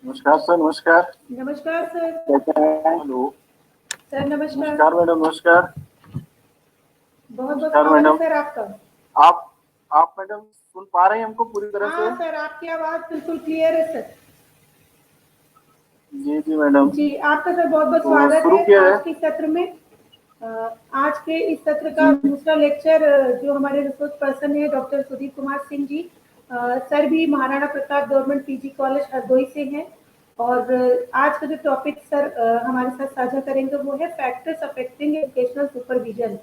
नमस्कार सर। नमस्कार। नमस्कार सर। कैसे हैं? हेलो। सर नमस्कार। नमस्कार मैडम। नमस्कार। बहुत बहुत नमस्कार स्वागत है मैडम। सर आपका। आप आप मैडम सुन पा रहे हैं हमको पूरी तरह से? हाँ सर, आपकी आवाज बिल्कुल क्लियर है सर। जी जी मैडम। जी, आपका सर बहुत बहुत तो स्वागत शुरू है किया आज जाए। के सत्र में। आज के इस सत्र का जी। दूसरा लेक्चर जो हमारे रिसोर्स पर्सन है डॉक्टर सुदीप कुमार सिंह जी। सर भी Maharana Pratap government PG college Hardoi से हैं। और आज का जो टॉपिक सर हमारे साथ साझा करेंगे वो है factors affecting educational supervision.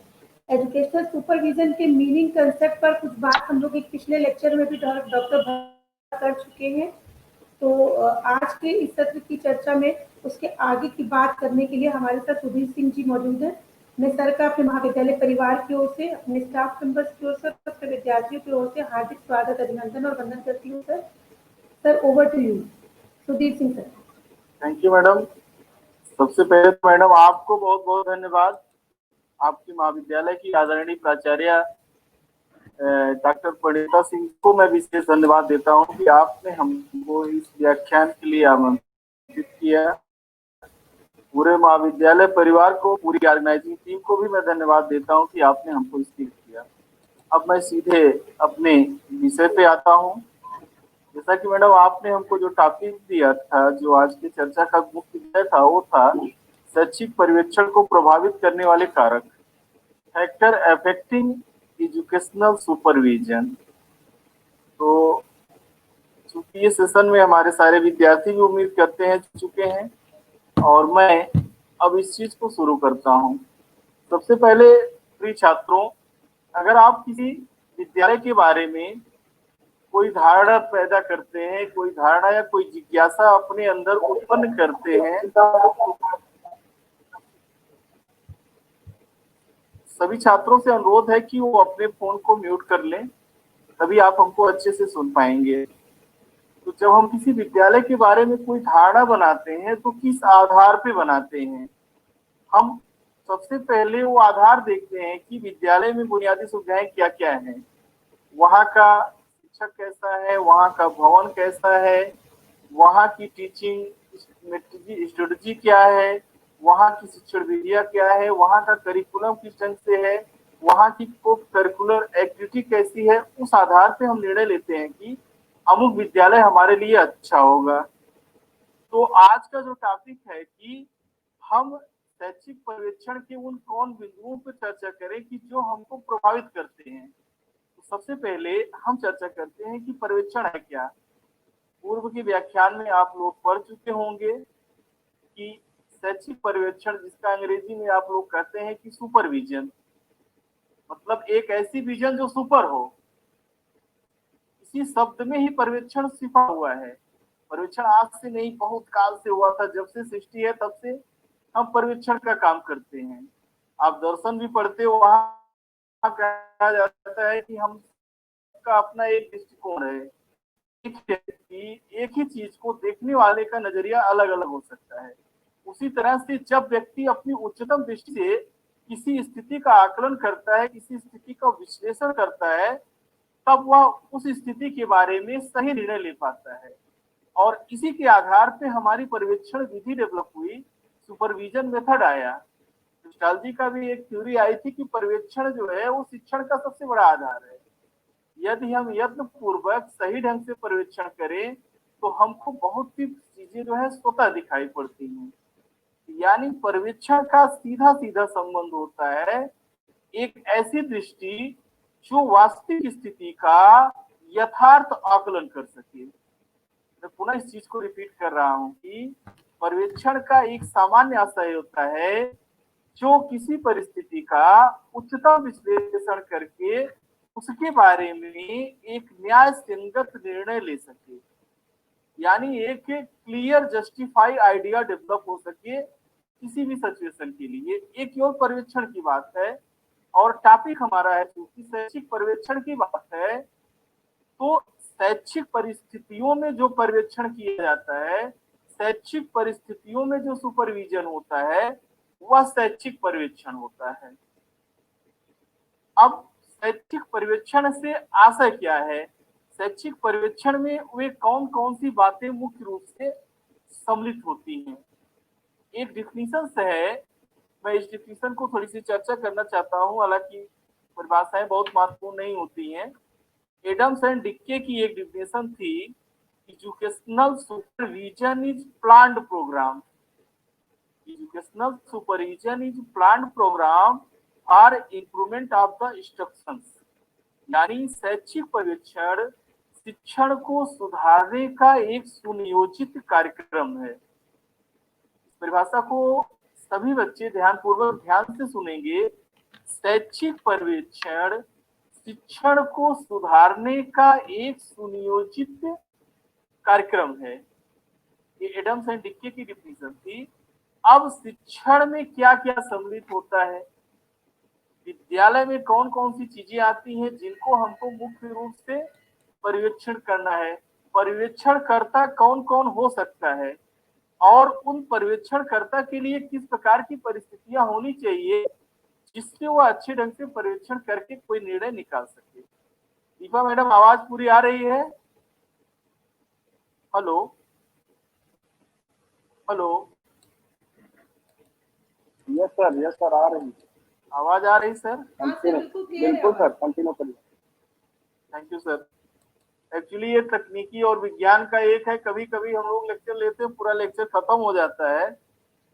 Educational supervision के मीनिंग कंसेप्ट पर कुछ बात हम लोग एक पिछले लेक्चर में भी डॉक्टर कर चुके हैं। तो आज के इस सत्र की चर्चा में उसके आगे की बात करने के लिए हमारे साथ सुधीर सिंह जी मौजूद हैं। मैं सर का अपने महाविद्यालय परिवार की ओर से, अपने स्टाफ मेंबर्स की ओर से, अपने विद्यार्थियों की ओर से हार्दिक स्वागत, अभिनंदन और वंदन करती हूँ sir. Sir over to you, Sudhir Singh sir. Thank you madam. सबसे पहले तो मैडम आपको बहुत बहुत धन्यवाद। आपकी महाविद्यालय की आदरणीय प्राचार्य डॉक्टर परिणीता सिंह को मैं विशेष धन्यवाद देता हूं कि आपने हमको इस व्याख्यान के लिए आमंत्रित किया। पूरे महाविद्यालय परिवार को, पूरी ऑर्गेनाइजिंग टीम को भी मैं धन्यवाद देता हूं कि आपने हमको इसके लिए किया। अब मैं सीधे अपने विषय पे आता हूं। जैसा कि मैडम आपने हमको जो टॉपिक दिया था, जो आज की चर्चा का मुख्य विषय था, वो था शैक्षिक पर्यवेक्षण को प्रभावित करने वाले कारक, फैक्टर अफेक्टिंग एजुकेशनल सुपरविजन। तो चूंकि ये सेशन में हमारे सारे विद्यार्थी भी उम्मीद करते हैं चुके हैं, और मैं अब इस चीज को शुरू करता हूँ। सबसे पहले प्रिय छात्रों, अगर आप किसी विद्यालय के बारे में कोई धारणा पैदा करते हैं, कोई धारणा या कोई जिज्ञासा अपने अंदर उत्पन्न करते हैं, सभी छात्रों से अनुरोध है कि वो अपने फोन को म्यूट कर लें, तभी आप हमको अच्छे से सुन पाएंगे। तो जब हम किसी विद्यालय के बारे में कोई धारणा बनाते हैं तो किस आधार पे बनाते हैं? हम सबसे पहले वो आधार देखते हैं कि विद्यालय में बुनियादी सुविधाएं क्या क्या हैं, वहाँ का शिक्षक कैसा है, वहाँ का भवन कैसा है, वहाँ की टीचिंग स्ट्रेटजी क्या है, वहाँ की शिक्षण विधियां क्या है, वहाँ का करिकुलम किस ढंग से है, वहाँ की को करिकुलर एक्टिविटी कैसी है। उस आधार पे हम निर्णय लेते हैं कि अमुक विद्यालय हमारे लिए अच्छा होगा। तो आज का जो टॉपिक है कि हम शैक्षिक पर्यवेक्षण के उन कौन बिंदुओं पर चर्चा करें कि जो हमको प्रभावित करते हैं। तो सबसे पहले हम चर्चा करते हैं कि पर्यवेक्षण है क्या। पूर्व के व्याख्यान में आप लोग पढ़ चुके होंगे कि शैक्षिक पर्यवेक्षण, जिसका अंग्रेजी में आप लोग कहते हैं कि सुपरविजन, मतलब एक ऐसी विजन जो सुपर हो। इसी शब्द में ही पर्यवेक्षण छिपा हुआ है। पर्यवेक्षण आज से नहीं, बहुत काल से हुआ था। जब से सृष्टि है तब से हम पर्यवेक्षण का काम करते हैं। आप दर्शन भी पढ़ते हो, वहां कहा जाता है कि हम का अपना एक दृष्टिकोण है। एक व्यक्ति एक ही चीज को देखने वाले का नजरिया अलग अलग हो सकता है। उसी तरह से जब व्यक्ति अपनी उच्चतम दृष्टि से किसी स्थिति का आकलन करता है, किसी स्थिति का विश्लेषण करता है, तब वह उस स्थिति के बारे में सही निर्णय ले पाता है। और इसी के आधार पे हमारी पर्यवेक्षण विधि डेवलप हुई, सुपरविजन मेथड आया। जी का भी एक थ्योरी आई थी कि पर्यवेक्षण जो है वो शिक्षण का सबसे बड़ा आधार है। यदि हम यत्न पूर्वक सही ढंग से पर्यवेक्षण करें तो हमको बहुत सी चीजें जो है स्वतः दिखाई पड़ती हैं। यानी पर्यवेक्षण का सीधा सीधा संबंध होता है एक ऐसी दृष्टि जो वास्तविक स्थिति का यथार्थ आकलन कर सके। मैं पुनः इस चीज को रिपीट कर रहा हूं कि पर्यवेक्षण का एक सामान्य आशय होता है जो किसी परिस्थिति का उच्चतम विश्लेषण करके उसके बारे में एक न्याय संगत निर्णय ले सके, यानी एक क्लियर जस्टिफाई आइडिया डेवलप हो सके किसी भी सिचुएशन के लिए। एक और पर्यवेक्षण की बात है, और टॉपिक हमारा है क्योंकि शैक्षिक पर्यवेक्षण की बात है, तो शैक्षिक परिस्थितियों में जो पर्यवेक्षण किया जाता है, शैक्षिक परिस्थितियों में जो सुपरविजन होता है, वह शैक्षिक पर्यवेक्षण होता है। अब शैक्षिक पर्यवेक्षण से आशय क्या है? शैक्षिक पर्यवेक्षण में वे कौन कौन सी बातें मुख्य रूप से सम्मिलित होती हैं। एक डिफिनीशन से है, मैं इस डिफिनीशन को थोड़ी सी चर्चा करना चाहता हूँ, हालांकि परिभाषाएं बहुत महत्वपूर्ण नहीं होती हैं। एडम्स एंड डिक्के की एक डिफिनेशन थी, educational supervision is planned programme. Educational supervision is planned programme for improvement of the instructions, यानी शैक्षिक पर्यवेक्षण शिक्षण को सुधारने का एक सुनियोजित कार्यक्रम है। इस परिभाषा को सभी बच्चे ध्यानपूर्वक ध्यान से सुनेंगे। शैक्षिक पर्यवेक्षण शिक्षण को सुधारने का एक सुनियोजित कार्यक्रम है। ये एडम्स एंड डिक्के की डिफिनीशन थी। अब शिक्षण में क्या क्या सम्मिलित होता है, विद्यालय में कौन कौन सी चीजें आती हैं जिनको हमको मुख्य रूप से पर्यवेक्षण करना है, पर्यवेक्षणकर्ता कौन कौन हो सकता है, और उन पर्यवेक्षणकर्ता के लिए किस प्रकार की परिस्थितियां होनी चाहिए जिससे वो अच्छे ढंग से पर्यवेक्षण करके कोई निर्णय निकाल सके। दीपा मैडम, आवाज पूरी आ रही है? Hello hello. यस सर आ रही है। आवाज आ रही सर? बिल्कुल सर, कंटिन्यू करिए। Thank you sir. एक्चुअली ये तकनीकी और विज्ञान का एक है, कभी कभी हम लोग लेक्चर लेते हैं पूरा लेक्चर खत्म हो जाता है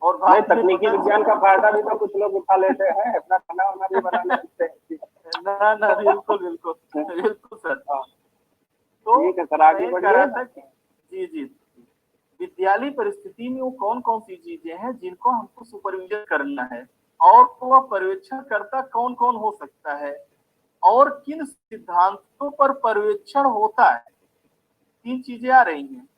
और नहीं, तकनीकी विज्ञान का फायदा भी तो कुछ लोग उठा लेते हैं, अपना खाना वाना भी बनाने लगते हैं। ना बिल्कुल बिल्कुल बिल्कुल सर। तो ठीक है सर, आगे बढ़िए। जी जी, विद्यालय परिस्थिति में वो कौन कौन सी चीजें हैं जिनको हमको सुपरविजन करना है, और वह पर्यवेक्षण करता कौन कौन हो सकता है, और किन सिद्धांतों पर पर्यवेक्षण होता है। तीन चीजें आ रही हैं,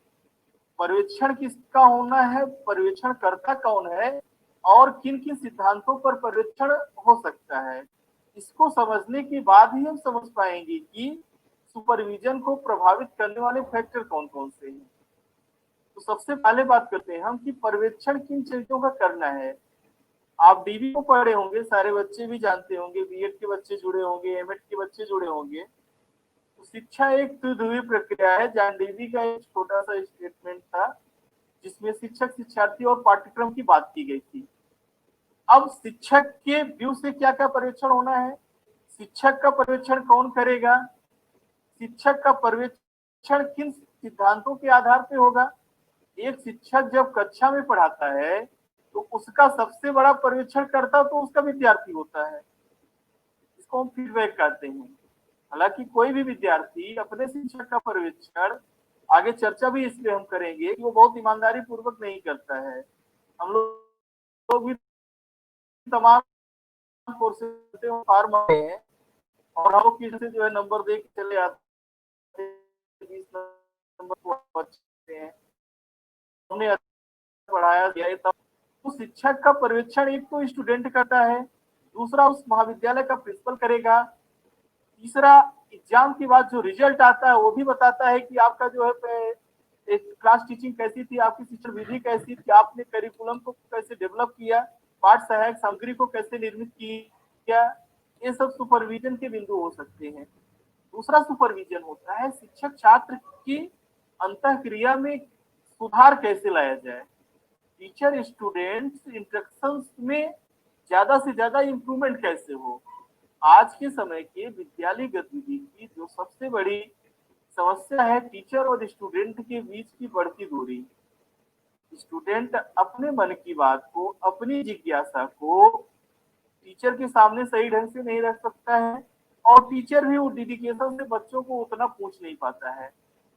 पर्यवेक्षण किसका होना है, पर्यवेक्षण करता कौन है, और किन किन सिद्धांतों पर पर्यवेक्षण हो सकता है। इसको समझने के बाद ही हम समझ पाएंगे कि सुपरविजन को प्रभावित करने वाले फैक्टर कौन कौन से हैं। तो सबसे पहले बात करते हैं हम कि पर्यवेक्षण किन चीजों का करना है। आप डीबी को पढ़े होंगे, सारे बच्चे भी जानते होंगे, बीएड के बच्चे जुड़े होंगे, एमएड के बच्चे जुड़े होंगे। तो शिक्षा एक द्विध्रुवीय प्रक्रिया है। जॉन डीबी का एक छोटा सा स्टेटमेंट था जिसमें शिक्षक, शिक्षार्थी और पाठ्यक्रम की बात की गई थी। अब शिक्षक के व्यू से क्या क्या पर्यवेक्षण होना है, शिक्षक का पर्यवेक्षण कौन करेगा, शिक्षक का पर्यवेक्षण किन सिद्धांतों के आधार पर होगा। एक शिक्षक जब कक्षा में पढ़ाता है तो उसका सबसे बड़ा पर्यवेक्षण करता तो उसका विद्यार्थी होता है, इसको हम फीडबैक कहते हैं। हालांकि कोई भी विद्यार्थी अपने शिक्षक का पर्यवेक्षण, आगे चर्चा भी इसलिए हम करेंगे कि वो बहुत ईमानदारी पूर्वक नहीं करता है। हम लोग भी तमाम कोर्सेज फार्म हैं और हम लोग किसी जो है नंबर दे के चले आते हैं, 20 नंबर को बचते हैं, हमने पढ़ाया दिया। तब तो शिक्षक का पर्यवेक्षण एक तो स्टूडेंट करता है, दूसरा उस महाविद्यालय का प्रिंसिपल करेगा, तीसरा एग्जाम के बाद जो रिजल्ट आता है वो भी बताता है कि आपका जो है क्लास टीचिंग कैसी थी, आपकी शिक्षण विधि कैसी थी, आपने करिकुलम को कैसे डेवलप किया, पाठ सहायक सामग्री को कैसे निर्मित किया। ये सब सुपरविजन के बिंदु हो सकते हैं। दूसरा सुपरविजन होता है शिक्षक छात्र की अंतःक्रिया में सुधार कैसे लाया जाए, टीचर स्टूडेंट्स इंटरेक्शंस में ज्यादा से ज्यादा इंप्रूवमेंट कैसे हो। आज के समय के विद्यालय गतिविधि की जो सबसे बड़ी समस्या है, टीचर और स्टूडेंट के बीच की बढ़ती दूरी। स्टूडेंट अपने मन की बात को, अपनी जिज्ञासा को टीचर के सामने सही ढंग से नहीं रख सकता है, और टीचर भी डेडिकेशन से बच्चों को उतना पूछ नहीं पाता है।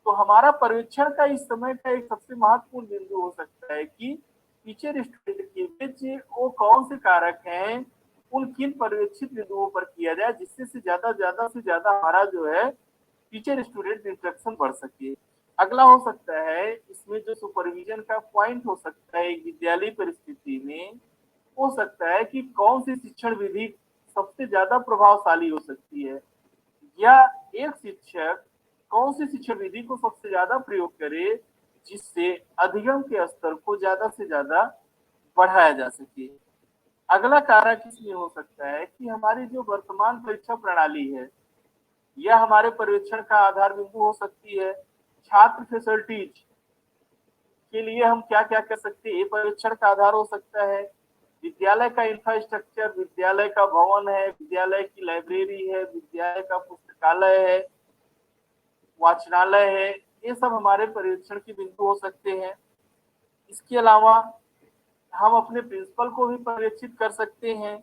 तो हमारा पर्यवेक्षण का इस समय का एक सबसे महत्वपूर्ण बिंदु हो सकता है कि टीचर स्टूडेंट के बीच वो कौन से कारक हैं, उन किन पर्यवेक्षित बिंदुओं पर किया जाए जिससे से ज्यादा हमारा जो है टीचर स्टूडेंट इंटरेक्शन बढ़ सके। अगला हो सकता है इसमें जो सुपरविजन का पॉइंट हो सकता है एक विद्यालय परिस्थिति में, हो सकता है कि कौन सी शिक्षण विधि सबसे ज्यादा प्रभावशाली हो सकती है, या एक शिक्षक कौन सी शिक्षण विधि को सबसे ज्यादा प्रयोग करे जिससे अधिगम के स्तर को ज्यादा से ज्यादा बढ़ाया जा सके। अगला कारक इसमें हो सकता है कि हमारी जो वर्तमान परीक्षा प्रणाली है यह हमारे पर्यवेक्षण का आधार बिंदु हो सकती है। छात्र फैसिलिटीज, के लिए हम क्या क्या कर सकते हैं, ये पर्यवेक्षण का आधार हो सकता है। विद्यालय का इंफ्रास्ट्रक्चर, विद्यालय का भवन है, विद्यालय की लाइब्रेरी है, विद्यालय का पुस्तकालय है, वाचनालय है, ये सब हमारे पर्यवेक्षण के बिंदु हो सकते हैं। इसके अलावा हम अपने प्रिंसिपल को भी पर्यवेक्षित कर सकते हैं।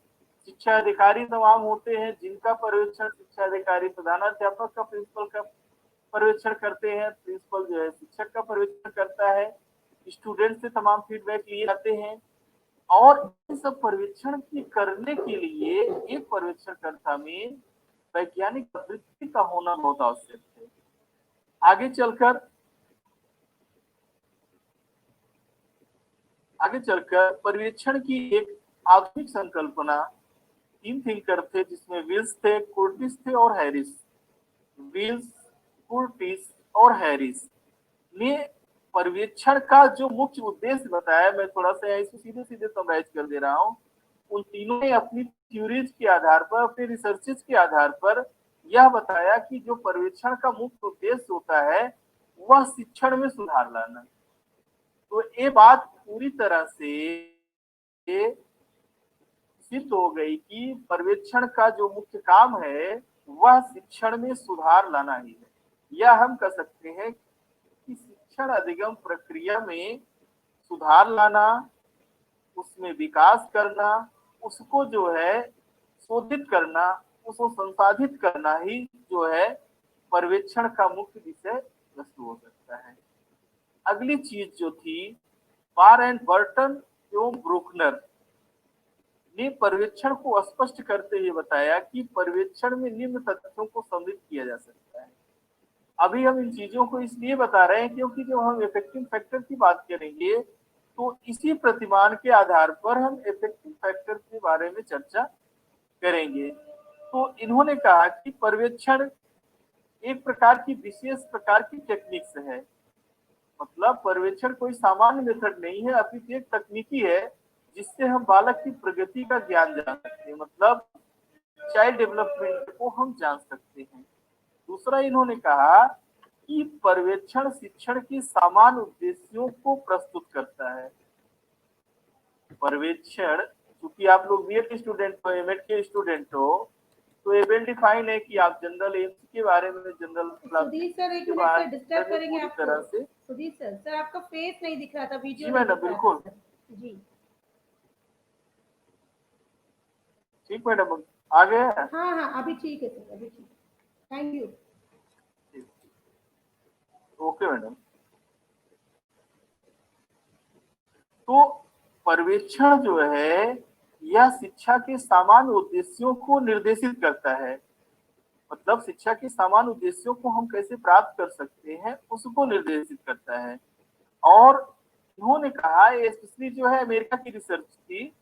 शिक्षा अधिकारी तमाम होते हैं जिनका पर्यवेक्षण शिक्षा अधिकारी प्रधानाध्यापक का प्रिंसिपल का पर्यवेक्षण करते हैं, प्रिंसिपल जो है शिक्षक का पर्यवेक्षण करता है, स्टूडेंट से तमाम फीडबैक लिए जाते हैं। और इन सब पर्यवेक्षण की करने के लिए एक पर्यवेक्षणकर्ता में वैज्ञानिक प्रवृत्ति का होना बहुत आवश्यक है। आगे चलकर पर्यवेक्षण की एक आधुनिक संकल्पना तीन थिंकर थे, जिसमें विल्स थे, कुर्टिस थे और हैरिस। विल्स, कुर्टिस और हैरिस ने पर्यवेक्षण का जो मुख्य उद्देश्य बताया, मैं थोड़ा सा इसे सीधे सीधे समराइज कर दे रहा हूँ। उन तीनों ने अपनी थ्योरीज के आधार पर, अपने रिसर्चेस के आधार पर यह बताया कि जो पर्यवेक्षण का मुख्य उद्देश्य होता है वह शिक्षण में सुधार लाना। तो ये बात पूरी तरह से सिद्ध हो गई कि पर्यवेक्षण का जो मुख्य काम है वह शिक्षण में सुधार लाना ही है। यह हम कह सकते हैं कि शिक्षण अधिगम प्रक्रिया में सुधार लाना, उसमें विकास करना, उसको जो है शोधित करना, उसको संसाधित करना ही जो है पर्यवेक्षण का मुख्य विषय वस्तु हो सकता है। अगली चीज जो थी, बार एंड बर्टन एवं ब्रूकनर ने पर्यवेक्षण को स्पष्ट करते हुए बताया कि पर्यवेक्षण में निम्न तथ्यों को सम्मिलित किया जा सकता है। अभी हम इन चीजों को इसलिए बता रहे हैं क्योंकि जब हम इफेक्टिव फैक्टर की बात करेंगे तो इसी प्रतिमान के आधार पर हम इफेक्टिव फैक्टर के बारे में चर्चा करेंगे। तो इन्होंने कहा कि पर्यवेक्षण एक प्रकार की विशेष प्रकार की टेक्निक्स है। मतलब पर्यवेक्षण कोई सामान्य मेथड नहीं है, अपितु एक तकनीकी है जिससे हम बालक की प्रगति का ज्ञान जान सकते हैं, मतलब चाइल्ड डेवलपमेंट को हम जान सकते हैं। दूसरा इन्होंने कहा कि पर्यवेक्षण शिक्षण के सामान्य उद्देश्यों को प्रस्तुत करता है। पर्यवेक्षण, चूंकि आप लोग बीएड के स्टूडेंट हो, एमएड के स्टूडेंट हो, तो ये वेल डिफाइन है कि आप जनरल एम्स के बारे में, जनरल सुधीर सर एक मिनट सर डिस्टर्ब करेंगे आपको। सुधीर सर आपका फेस नहीं दिख रहा था वीडियो में। मैडम बिल्कुल जी ठीक मैडम, आ गया? हाँ अभी ठीक है सर, अभी ठीक है। Thank you. Okay madam. तो पर्यवेक्षण जो है यह शिक्षा के सामान्य उद्देश्यों को निर्देशित करता है। मतलब शिक्षा के सामान्य उद्देश्यों को हम कैसे प्राप्त कर सकते हैं उसको निर्देशित करता है। और उन्होंने कहा, स्पेशली जो है अमेरिका की रिसर्च थी,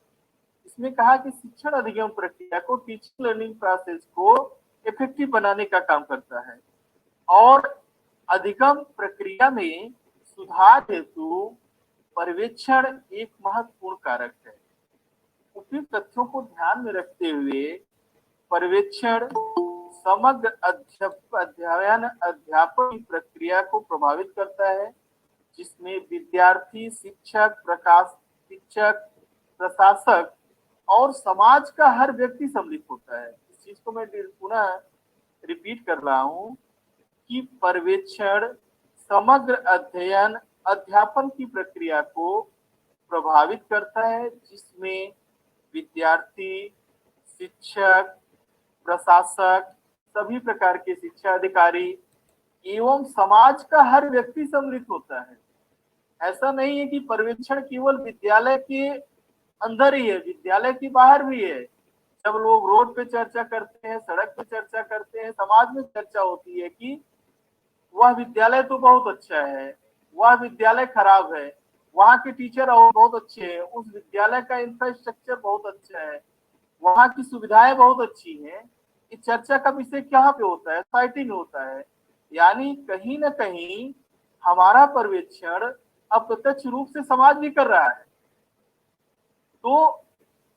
इसमें कहा कि शिक्षण अधिगम प्रक्रिया को, टीचिंग लर्निंग प्रोसेस को इफेक्टिव बनाने का काम करता है और अधिगम प्रक्रिया में सुधार हेतु पर्यवेक्षण एक महत्वपूर्ण कारक है। उपयुक्त तथ्यों को ध्यान में रखते हुए पर्यवेक्षण समग्र अध्ययन अध्यापन की प्रक्रिया को प्रभावित करता है, जिसमें विद्यार्थी, शिक्षक, प्रशासक और समाज का हर व्यक्ति सम्मिलित होता है। इस चीज को मैं पुनः रिपीट कर रहा हूँ कि पर्यवेक्षण समग्र अध्ययन अध्यापन की प्रक्रिया को प्रभावित करता है, जिसमें विद्यार्थी, शिक्षक, प्रशासक, सभी प्रकार के शिक्षा अधिकारी एवं समाज का हर व्यक्ति सम्मिलित होता है। ऐसा नहीं है कि पर्यवेक्षण केवल विद्यालय के अंदर ही है, विद्यालय के बाहर भी है। जब लोग रोड पे चर्चा करते हैं, सड़क पे चर्चा करते हैं, समाज में चर्चा होती है कि वह विद्यालय तो बहुत अच्छा है, वह विद्यालय खराब है, वहाँ के टीचर बहुत अच्छे हैं, उस विद्यालय का इंफ्रास्ट्रक्चर बहुत अच्छा है, वहाँ की सुविधाएं बहुत अच्छी हैं। इस चर्चा का विषय कहाँ पे होता है? सोसाइटी में होता है। यानी कहीं ना कहीं हमारा पर्यवेक्षण अप्रत्यक्ष रूप से समाज भी कर रहा है। तो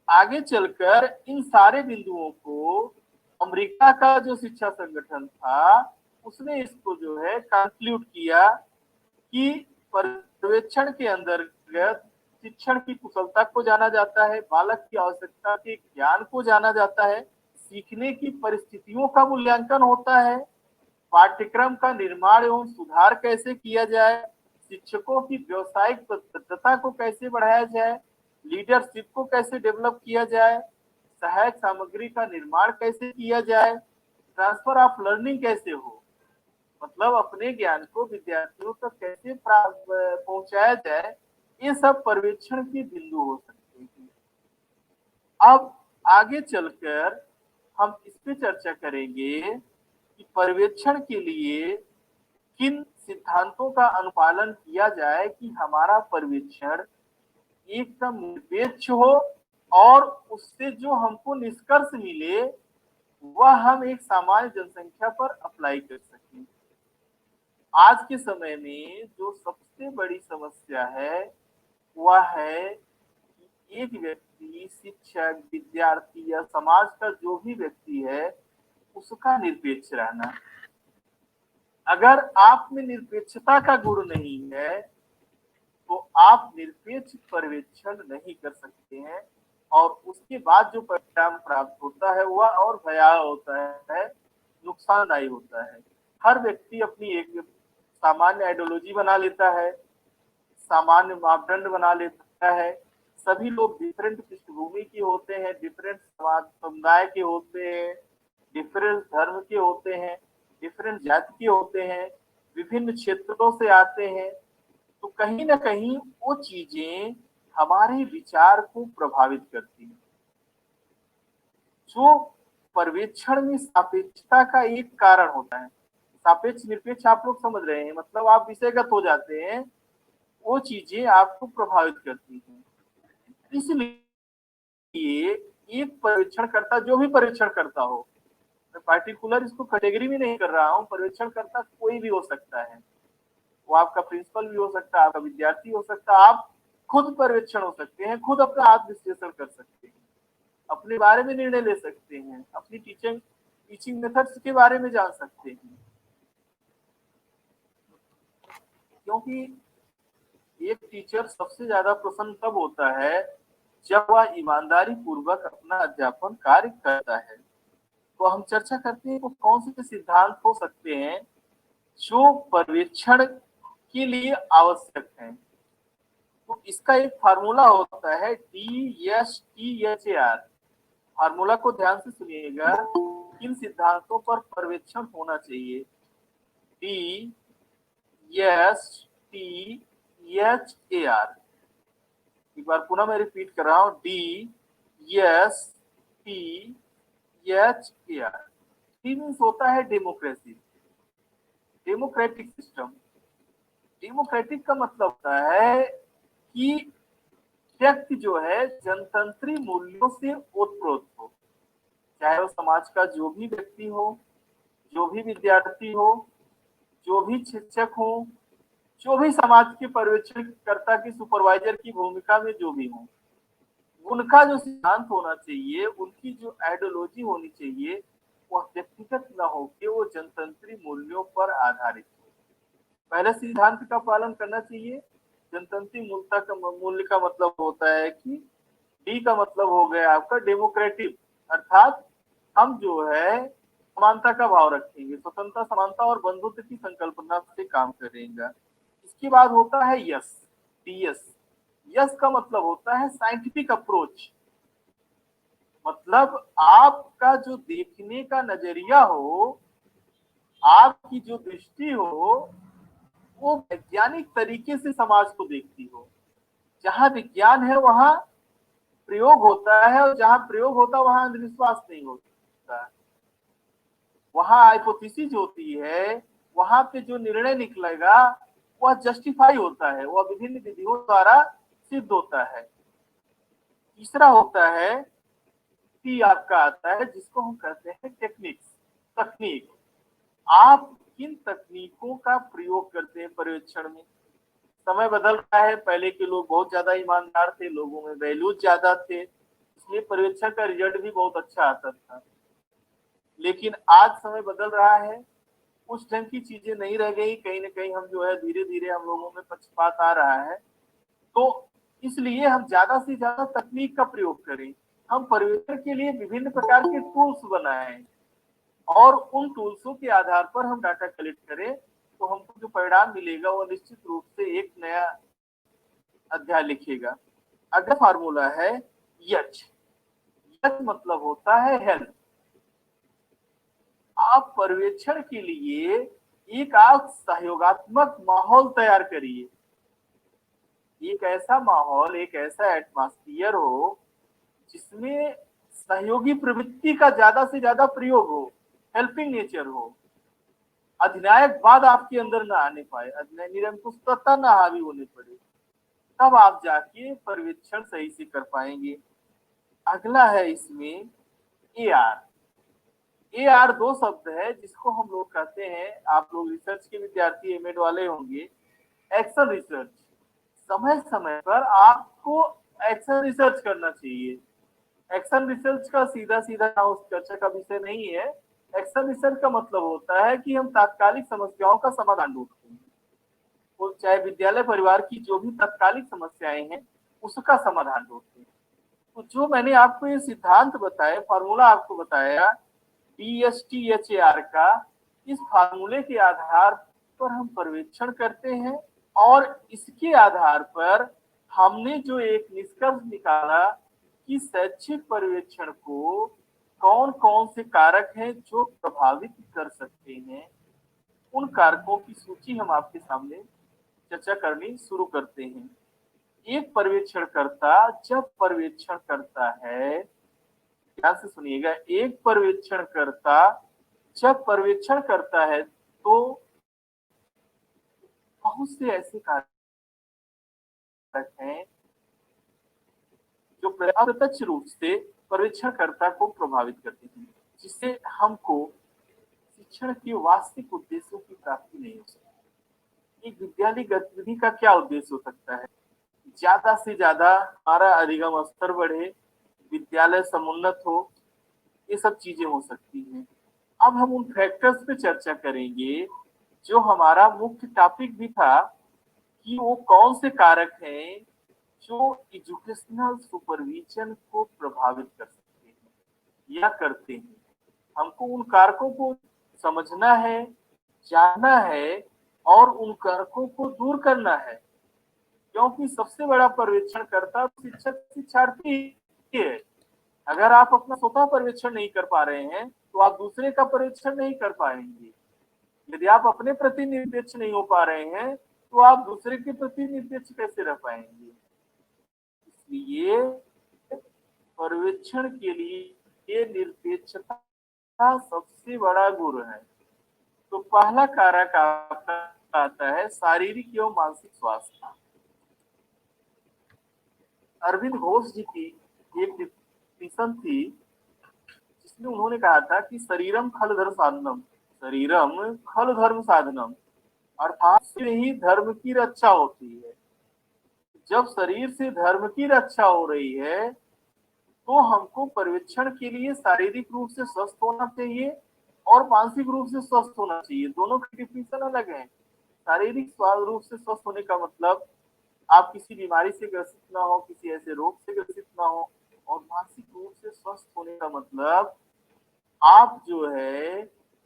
आगे चलकर इन सारे बिंदुओं को अमेरिका का जो शिक्षा संगठन था उसने इसको जो है कंक्लूड किया कि सर्वेक्षण के अंतर्गत शिक्षण की कुशलता को जाना जाता है, बालक की आवश्यकता के ज्ञान को जाना जाता है, सीखने की परिस्थितियों का मूल्यांकन होता है, पाठ्यक्रम का निर्माण एवं सुधार कैसे किया जाए, शिक्षकों की व्यावसायिक प्रतिबद्धता को कैसे बढ़ाया जाए, लीडरशिप को कैसे डेवलप किया जाए, सहायक सामग्री का निर्माण कैसे किया जाए, ट्रांसफर ऑफ लर्निंग कैसे हो, मतलब अपने ज्ञान को विद्यार्थियों तक कैसे पहुंचाया जाए, ये सब पर्यवेक्षण के बिंदु हो सकते हैं। अब आगे चलकर हम इस पे चर्चा करेंगे कि पर्यवेक्षण के लिए किन सिद्धांतों का अनुपालन किया जाए कि हमारा पर्यवेक्षण एकदम निरपेक्ष हो और उससे जो हमको निष्कर्ष मिले वह हम एक सामान्य जनसंख्या पर अप्लाई कर सकें। आज के समय में जो सबसे बड़ी समस्या है वह है कि एक व्यक्ति, शिक्षक, विद्यार्थी या समाज का जो भी व्यक्ति है उसका निरपेक्ष रहना। अगर आप में निरपेक्षता का गुण नहीं है तो आप निरपेक्ष पर्यवेक्षण नहीं कर सकते हैं और उसके बाद जो परिणाम प्राप्त होता है वह और भयावह होता है, नुकसानदायी होता है। हर व्यक्ति अपनी एक सामान्य आइडियोलॉजी बना लेता है, सामान्य मापदंड बना लेता है। सभी लोग डिफरेंट पृष्ठभूमि के होते हैं, डिफरेंट समाज समुदाय के होते हैं, डिफरेंट धर्म के होते हैं, डिफरेंट जाति के होते हैं, विभिन्न क्षेत्रों से आते हैं। तो कहीं ना कहीं वो चीजें हमारे विचार को प्रभावित करती हैं। जो पर्यवेक्षण में सापेक्षता का एक कारण होता है, सापेक्ष निरपेक्ष आप लोग समझ रहे हैं, मतलब आप विषयगत हो जाते हैं, वो चीजें आपको प्रभावित करती हैं। इसलिए एक पर्यवेक्षण करता, जो भी पर्यवेक्षण करता हो, मैं पार्टिकुलर इसको कैटेगरी में नहीं कर रहा हूँ, पर्यवेक्षण करता कोई भी हो सकता है, वो आपका प्रिंसिपल भी हो सकता है, आपका विद्यार्थी हो सकता है, आप खुद पर्यवेक्षण हो सकते हैं, खुद अपना आत्म विश्लेषण कर सकते हैं, अपने बारे में निर्णय ले सकते हैं, अपनी टीचिंग मेथड्स के बारे में जान सकते हैं। क्योंकि एक टीचर सबसे ज्यादा प्रसन्न तब होता है जब वह ईमानदारी पूर्वक अपना अध्यापन कार्य करता है। तो हम चर्चा करते हैं कि कौन से सिद्धांत हो सकते हैं जो पर्यवेक्षण के लिए आवश्यक है। तो इसका एक फार्मूला होता है DSTHAR। फार्मूला को ध्यान से सुनिएगा, किन सिद्धांतों पर पर्यवेक्षण होना चाहिए। DSTHAR, एक बार पुनः मैं रिपीट कर रहा हूं, DSTHAR। मीन्स होता है डेमोक्रेसी, डेमोक्रेटिक सिस्टम। डेमोक्रेटिक का मतलब होता है कि व्यक्ति जो है जनतंत्री मूल्यों से ओतप्रोत हो, चाहे वो समाज का जो भी व्यक्ति हो, जो भी विद्यार्थी हो, जो भी शिक्षक हो, जो भी समाज के पर्यवेक्षणकर्ता की सुपरवाइजर की भूमिका में जो भी हो, उनका जो सिद्धांत होना चाहिए, उनकी जो आइडियोलॉजी होनी चाहिए, वह व्यक्तिगत न हो कि वो जनतंत्री मूल्यों पर आधारित हो। पहले सिद्धांत का पालन करना चाहिए। जनतंत्री मूल्य का मतलब होता है कि डी का मतलब हो गया आपका डेमोक्रेटिक, अर्थात हम जो है समानता का भाव रखेंगे, स्वतंत्रता, समानता और बंधुत्व की संकल्पना से काम करेंगे। इसके बाद होता है यस, DS। यस का मतलब होता है साइंटिफिक अप्रोच, मतलब आपका जो देखने का नजरिया हो, आपकी जो दृष्टि हो, वो वैज्ञानिक तरीके से समाज को देखती हो। जहां विज्ञान है वहां प्रयोग होता है, और जहां प्रयोग होता है वहां अंधविश्वास नहीं होता। वहां हाइपोथेसिस होती है, वहां पे जो निर्णय निकलेगा वह जस्टिफाई होता है, वह विभिन्न विधियों द्वारा सिद्ध होता है। तीसरा होता है T आपका आता है, जिसको हम कहते हैं टेक्निक्स, तकनीक। आप किन तकनीकों का प्रयोग करते हैं पर्यवेक्षण में। समय बदल रहा है, पहले के लोग बहुत ज्यादा ईमानदार थे, लोगों में वैल्यूज ज्यादा थे, इसलिए पर्यवेक्षण का रिजल्ट भी बहुत अच्छा आता था। लेकिन आज समय बदल रहा है, उस ढंग की चीजें नहीं रह गई, कहीं ना कहीं हम जो है धीरे धीरे हम लोगों में पक्षपात आ रहा है। तो इसलिए हम ज्यादा से ज्यादा तकनीक का प्रयोग करें, हम पर्यवेक्षण के लिए विभिन्न प्रकार के टूल्स बनाएं और उन टूल्सों के आधार पर हम डाटा कलेक्ट करें, तो हमको जो परिणाम मिलेगा वो निश्चित रूप से एक नया अध्याय लिखेगा। अगला फार्मूला है यच। यच मतलब होता है हेल्थ। आप पर्यवेक्षण के लिए एक आप सहयोगात्मक माहौल तैयार करिए, एक ऐसा माहौल, एक ऐसा एटमॉस्फियर हो जिसमें सहयोगी प्रवृत्ति का ज्यादा से ज्यादा प्रयोग हो, हेल्पिंग नेचर हो, अधिनायकवाद आपके अंदर ना आने पाए, निरंकुशता ना हावी होने पड़े, तब आप जाके पर्यवेक्षण सही से कर पाएंगे। अगला है इसमें AR। AR दो शब्द है जिसको हम लोग कहते हैं, आप लोग रिसर्च के विद्यार्थी एमएड वाले होंगे, एक्शन रिसर्च। समय समय पर आपको एक्शन रिसर्च करना चाहिए। एक्शन रिसर्च का सीधा सीधा उस चर्चा का विषय नहीं है। एक्शन रिसर्च का मतलब होता है कि हम तात्कालिक समस्याओं का समाधान ढूंढते हैं, वो चाहे विद्यालय परिवार की जो भी तात्कालिक समस्याएं हैं उसका समाधान ढूंढते हैं। तो जो मैंने आपको ये सिद्धांत बताया, फार्मूला आपको बताया DSTHAR का, इस फार्मूले के आधार पर हम पर्यवेक्षण करते हैं और इसके आधार पर हमने जो एक निष्कर्ष निकाला कि शैक्षिक पर्यवेक्षण को कौन कौन से कारक हैं जो प्रभावित कर सकते हैं, उन कारकों की सूची हम आपके सामने चर्चा करनी शुरू करते हैं। एक पर्यवेक्षणकर्ता जब पर्यवेक्षण करता है, ध्यान से सुनिएगा, एक पर्यवेक्षणकर्ता जब पर्यवेक्षण करता है तो बहुत से ऐसे कारक हैं जो अप्रत्यक्ष रूप से पर्यवेक्षणकर्ता को प्रभावित करते हैं, जिससे हमको शिक्षण के वास्तविक उद्देश्यों की प्राप्ति नहीं हो सकती। एक विद्यालय गतिविधि का क्या उद्देश्य हो सकता है? ज्यादा से ज्यादा हमारा अधिगम स्तर बढ़े, विद्यालय समुन्नत हो, ये सब चीजें हो सकती हैं। अब हम उन फैक्टर्स पे चर्चा करेंगे जो हमारा मुख्य टॉपिक भी था, कि वो कौन से कारक हैं जो एजुकेशनल सुपरविजन को प्रभावित कर सकते हैं या करते हैं। हमको उन कारकों को समझना है, जानना है और उन कारकों को दूर करना है, क्योंकि सबसे बड़ा पर्यवेक्षणकर्ता शिक्षक शिक्षार्थी है। अगर आप अपना स्वतः पर्यवेक्षण नहीं कर पा रहे हैं तो आप दूसरे का पर्यवेक्षण नहीं कर पाएंगे। यदि आप अपने प्रति निरपेक्ष नहीं हो पा रहे हैं तो आप दूसरे के प्रति निरपेक्ष कैसे रह पाएंगे? इसलिए पर्यवेक्षण के लिए निरपेक्षता सबसे बड़ा गुण है। तो पहला कारक आपका आता है शारीरिक एवं मानसिक स्वास्थ्य। अरविंद घोष जी की एक डिफिनेशन थी जिसमें उन्होंने कहा था कि शरीरम खल धर्म साधनम, शरीरम खल धर्म साधनम, अर्थात से ही धर्म की रक्षा होती है। जब शरीर से धर्म की रक्षा हो रही है तो हमको पर्यवेक्षण के लिए शारीरिक रूप से स्वस्थ होना चाहिए और मानसिक रूप से स्वस्थ होना चाहिए। दोनों की डिफिनेशन अलग है। शारीरिक रूप से स्वस्थ होने का मतलब आप किसी बीमारी से ग्रसित ना हो, किसी ऐसे रोग से ग्रसित ना हो, और मानसिक रूप से स्वस्थ होने का मतलब आप जो है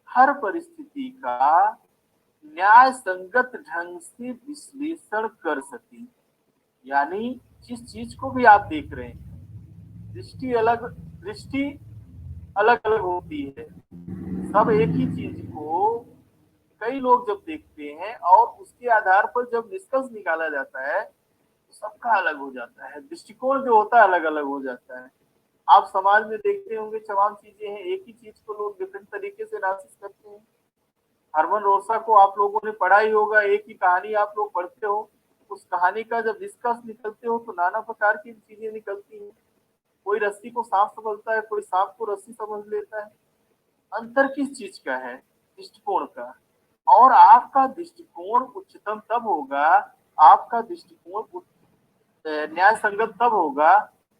हर परिस्थिति का न्याय संगत ढंग से विश्लेषण कर सकें। यानी जिस चीज को भी आप देख रहे हैं, दृष्टि अलग अलग होती है। सब एक ही चीज को कई लोग जब देखते हैं और उसके आधार पर जब निष्कर्ष निकाला जाता है तो सबका अलग हो जाता है, दृष्टिकोण जो होता है अलग अलग हो जाता है। आप समाज में देखते होंगे तमाम चीजें हैं, एक ही चीज को लोग डिफरेंट तरीके से एनालिसिस करते हैं। हरमन रोसा को आप लोगों ने पढ़ा ही होगा, एक ही कहानी आप लोग पढ़ते हो, उस कहानी का जब निष्कर्ष निकलते हो तो नाना प्रकार की चीजें निकलती हैं। कोई रस्सी को सांप समझता है, कोई सांप को रस्सी समझ लेता है। अंतर किस चीज का है? दृष्टिकोण का। और आपका दृष्टिकोण उच्चतम तब होगा, आपका दृष्टिकोण न्याय संगत तब होगा,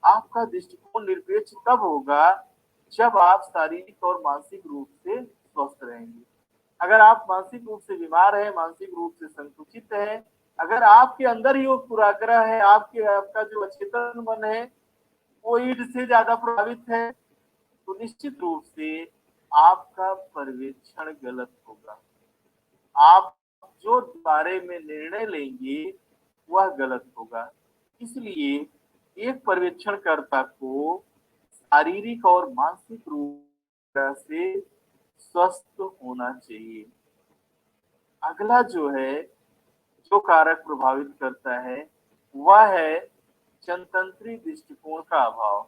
आपका दृष्टिकोण निरपेक्ष तब होगा जब आप शारीरिक और मानसिक रूप से स्वस्थ रहेंगे। अगर आप मानसिक रूप से बीमार हैं, मानसिक रूप से संकुचित हैं, अगर आपके अंदर ही वो पुराग्रह है, आपका जो अचेतन मन है वो ईड से ज्यादा प्रभावित है, तो निश्चित रूप से आपका पर्यवेक्षण गलत होगा। आप जो बारे में निर्णय लेंगे वह गलत होगा। इसलिए एक पर्यवेक्षणकर्ता को शारीरिक और मानसिक रूप से स्वस्थ होना चाहिए। अगला जो कारक प्रभावित करता है वह है जनतंत्री दृष्टिकोण का अभाव।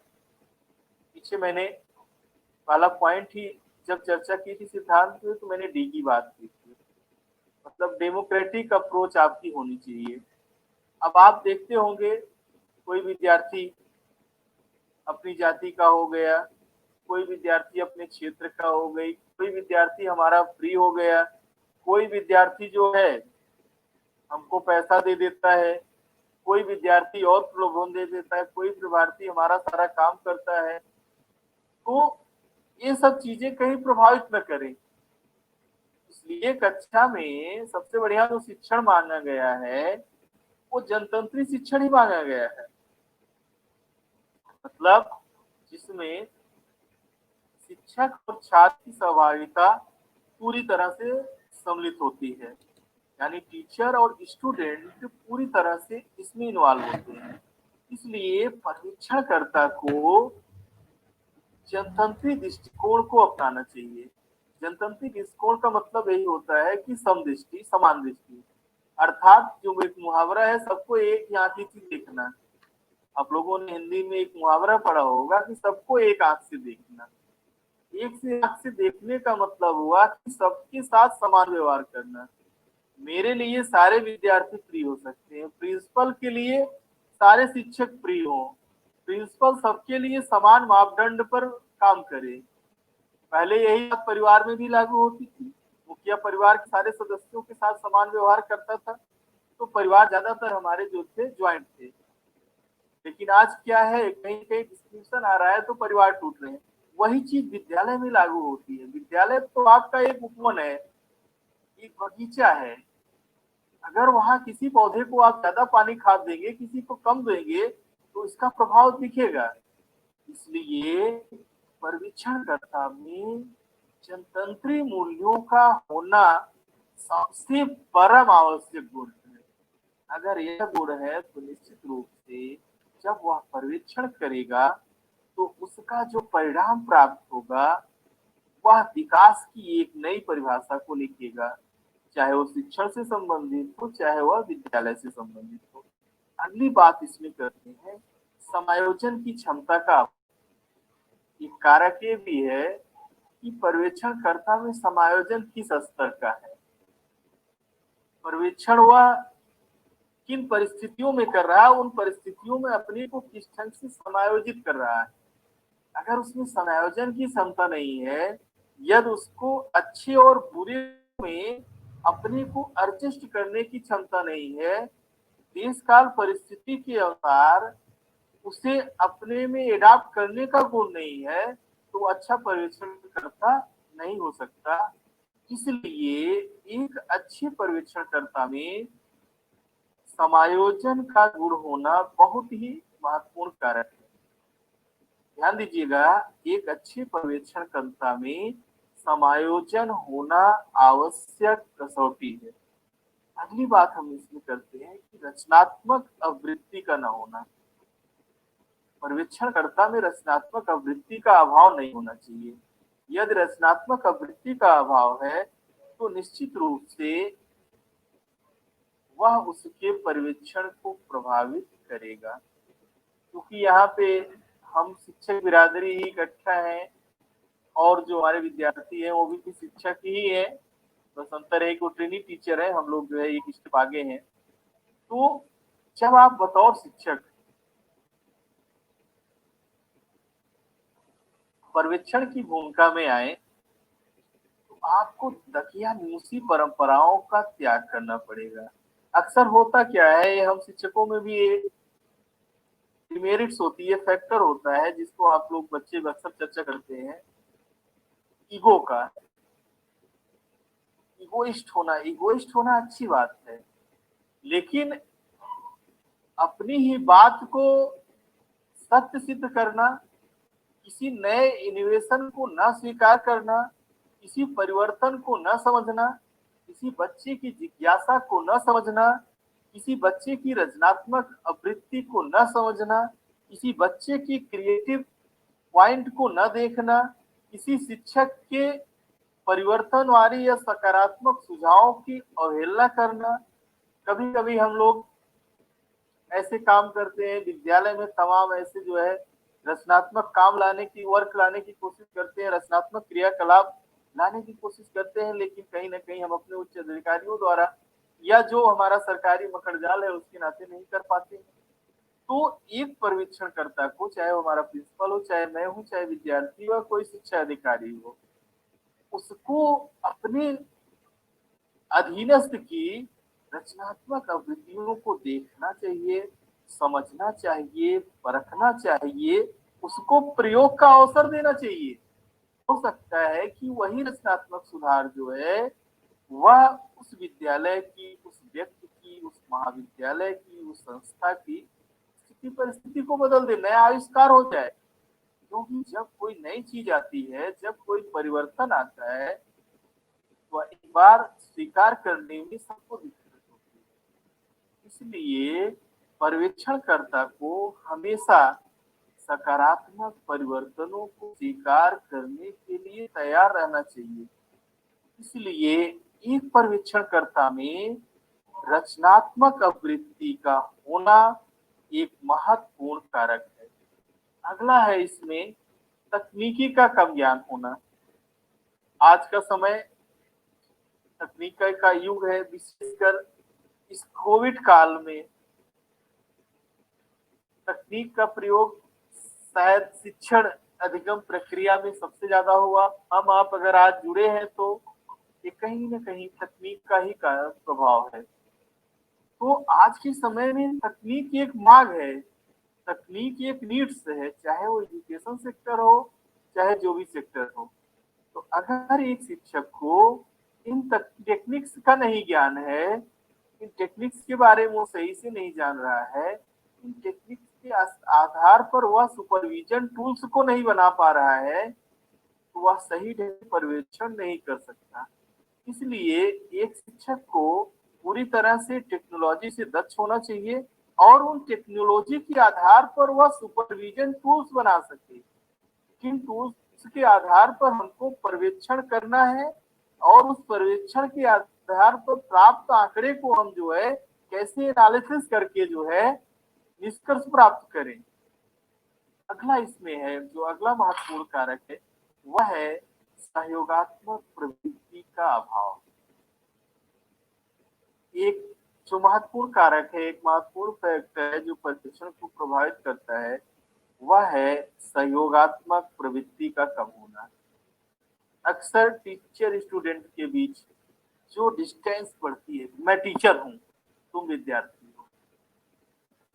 पीछे मैंने वाला पॉइंट ही जब चर्चा की थी सिद्धांत में, तो मैंने डी की बात की थी, मतलब डेमोक्रेटिक अप्रोच आपकी होनी चाहिए। अब आप देखते होंगे कोई विद्यार्थी अपनी जाति का हो गया, कोई विद्यार्थी अपने क्षेत्र का हो गई, कोई विद्यार्थी हमारा फ्री हो गया, कोई विद्यार्थी जो है हमको पैसा दे देता है, कोई विद्यार्थी और प्रलोभन दे देता है, कोई विद्यार्थी हमारा सारा काम करता है। तो ये सब चीजें कहीं प्रभावित न करें, इसलिए कक्षा में सबसे बढ़िया जो शिक्षण माना गया है वो जनतंत्री शिक्षण ही माना गया है, मतलब जिसमें शिक्षक और छात्र की सहभागिता पूरी तरह से सम्मिलित होती है, यानी टीचर और स्टूडेंट पूरी तरह से इसमें इन्वॉल्व होते हैं। इसलिए पर्यवेक्षणकर्ता को जनतंत्री दृष्टिकोण को अपनाना चाहिए। जनतंत्री दृष्टिकोण का मतलब यही होता है कि समदृष्टि, समान दृष्टि, अर्थात जो एक मुहावरा है, सबको एक ही आंख से देखना। आप लोगों ने हिंदी में एक मुहावरा पढ़ा होगा कि सबको एक आंख से देखना। एक से आंख से देखने का मतलब हुआ कि सबके साथ समान व्यवहार करना। मेरे लिए सारे विद्यार्थी फ्री हो सकते हैं, प्रिंसिपल के लिए सारे शिक्षक फ्री हो, प्रिंसिपल सबके लिए समान मापदंड पर काम करे। पहले यही बात परिवार में भी लागू होती थी, मुखिया परिवार के सारे सदस्यों के साथ समान व्यवहार करता था, तो परिवार ज्यादातर हमारे जो थे ज्वाइंट थे। लेकिन आज क्या है, कहीं कहीं डिस्क्रिप्शन आ रहा है तो परिवार टूट रहे हैं। वही चीज विद्यालय में लागू होती है। विद्यालय तो आपका एक उपवन है, एक बगीचा है। अगर वहां किसी पौधे को आप ज्यादा पानी खाद देंगे, किसी को कम देंगे, तो इसका प्रभाव दिखेगा। इसलिए पर्यवेक्षणकर्ता में जनतंत्री मूल्यों का होना सबसे परम आवश्यक गुण है। अगर यह गुण है तो निश्चित रूप से जब वह पर्यवेक्षण करेगा तो उसका जो परिणाम प्राप्त होगा वह विकास की एक नई परिभाषा को लिखेगा, चाहे वो शिक्षण से संबंधित हो, चाहे वह विद्यालय से संबंधित हो। अगली बात इसमें करते हैं समायोजन की क्षमता का। एक कारक ये भी है कि पर्यवेक्षणकर्ता में समायोजन किस स्तर का है। पर्यवेक्षण वह किन परिस्थितियों में कर रहा है, उन परिस्थितियों में अपने को किस ढंग से समायोजित कर रहा है। अगर उसमें समायोजन की क्षमता नहीं है, यदि उसको अच्छे और बुरे में अपने को एडजस्ट करने की क्षमता नहीं है, देश काल परिस्थिति के अनुसार उसे अपने में एडाप्ट करने का गुण नहीं है, तो अच्छा पर्यवेक्षणकर्ता नहीं हो सकता। इसलिए एक अच्छे पर्यवेक्षणकर्ता में समायोजन का गुण होना बहुत ही महत्वपूर्ण कारक है। ध्यान दीजिएगा, एक अच्छे पर्यवेक्षणकर्ता में समायोजन होना आवश्यक कसौटी है। अगली बात हम इसमें करते हैं कि रचनात्मक अवृत्ति का न होना। पर्यवेक्षणकर्ता में रचनात्मक अवृत्ति का अभाव नहीं होना चाहिए। यदि रचनात्मक अवृत्ति का अभाव है तो निश्चित रूप से वह उसके पर्यवेक्षण को प्रभावित करेगा। क्योंकि यहाँ पे हम शिक्षक बिरादरी ही इकट्ठा है और जो हमारे विद्यार्थी हैं वो भी शिक्षक ही है, बस अंतर है कि वो ट्रेनिंग टीचर है, हम लोग जो है एक स्टेप आगे हैं। तो जब आप बतौर शिक्षक पर्यवेक्षण की भूमिका में आए तो आपको दकियानूसी परंपराओं का त्याग करना पड़ेगा। अक्सर होता क्या है, हम शिक्षकों में भी एक डिमेरिट्स होती है, फैक्टर होता है जिसको आप लोग बच्चे अक्सर चर्चा करते हैं, ईगो का। इगोइस्ट होना अच्छी बात है, लेकिन अपनी ही बात को सत्य सिद्ध करना, किसी नए इनोवेशन को न स्वीकार करना, किसी परिवर्तन को न समझना, किसी बच्चे की जिज्ञासा को न समझना, किसी बच्चे की रचनात्मक आवृत्ति को न समझना, किसी बच्चे की क्रिएटिव पॉइंट को न देखना, किसी शिक्षक के परिवर्तनवादी या सकारात्मक सुझावों की अवहेलना करना। कभी कभी हम लोग ऐसे काम करते हैं विद्यालय में, तमाम ऐसे जो है रचनात्मक काम लाने की, वर्क लाने की कोशिश करते हैं, रचनात्मक क्रियाकलाप लाने की कोशिश करते हैं, लेकिन कहीं ना कहीं हम अपने उच्च अधिकारियों द्वारा या जो हमारा सरकारी मखड़जाल है उसके नाते नहीं कर पाते हैं। तो एक पर्यवेक्षणकर्ता को, चाहे वो हमारा प्रिंसिपल हो, चाहे मैं हूँ, चाहे विद्यार्थी हो, कोई शिक्षा अधिकारी हो, उसको अपने अधीनस्थ की रचनात्मक आवृत्तियों को देखना चाहिए, समझना चाहिए, परखना चाहिए, उसको प्रयोग का अवसर देना चाहिए। हो सकता है कि वही रचनात्मक सुधार जो है वह उस विद्यालय की, उस व्यक्ति की, उस महाविद्यालय की, उस संस्था की स्थिति परिस्थिति को बदल दे, नया आविष्कार हो जाए। क्योंकि जब कोई नई चीज आती है, जब कोई परिवर्तन आता है, तो एक बार स्वीकार करने में सबको दिक्कत होती है। इसलिए पर्यवेक्षणकर्ता को हमेशा सकारात्मक परिवर्तनों को स्वीकार करने के लिए तैयार रहना चाहिए। इसलिए एक पर्यवेक्षणकर्ता में रचनात्मक आवृत्ति का होना एक महत्वपूर्ण कारक है। अगला है इसमें तकनीकी का कम ज्ञान होना। आज का समय तकनीक का युग है, विशेषकर इस कोविड काल में तकनीक का प्रयोग शायद शिक्षण अधिगम प्रक्रिया में सबसे ज्यादा हुआ। हम आप अगर आज जुड़े हैं तो ये कहीं न कहीं तकनीक का ही प्रभाव है। तो आज के समय में तकनीक एक मांग है, तकनीक एक नीड्स है, चाहे वो एजुकेशन सेक्टर हो, चाहे जो भी सेक्टर हो। तो अगर एक शिक्षक को इन टेक्निक्स का नहीं ज्ञान है, इन टेक्निक्स के बारे में वो सही से नहीं जान रहा है, इन टेक्निक्स के आधार पर वह सुपरविजन टूल्स को नहीं बना पा रहा है, तो वह सही ढंग से पर्यवेक्षण नहीं कर सकता। इसलिए एक शिक्षक को पूरी तरह से टेक्नोलॉजी से दक्ष होना चाहिए और उन टेक्नोलॉजी के आधार पर वह सुपरविजन टूल्स बना सके। किन टूल्स के आधार पर हमको पर्यवेक्षण करना है और उस पर्यवेक्षण के आधार पर प्राप्त आंकड़े को हम जो है कैसे एनालिसिस करके जो है निष्कर्ष प्राप्त करें। अगला इसमें है, जो अगला महत्वपूर्ण कारक है वह है सहयोगात्मक प्रवृत्ति का अभाव। एक जो महत्वपूर्ण कारक है, एक महत्वपूर्ण फैक्टर है जो पर्यवेक्षण को प्रभावित करता है, वह है सहयोगात्मक प्रवृत्ति का कम होना। अक्सर टीचर स्टूडेंट के बीच जो डिस्टेंस बढ़ती है, मैं टीचर हूँ तुम विद्यार्थी हो,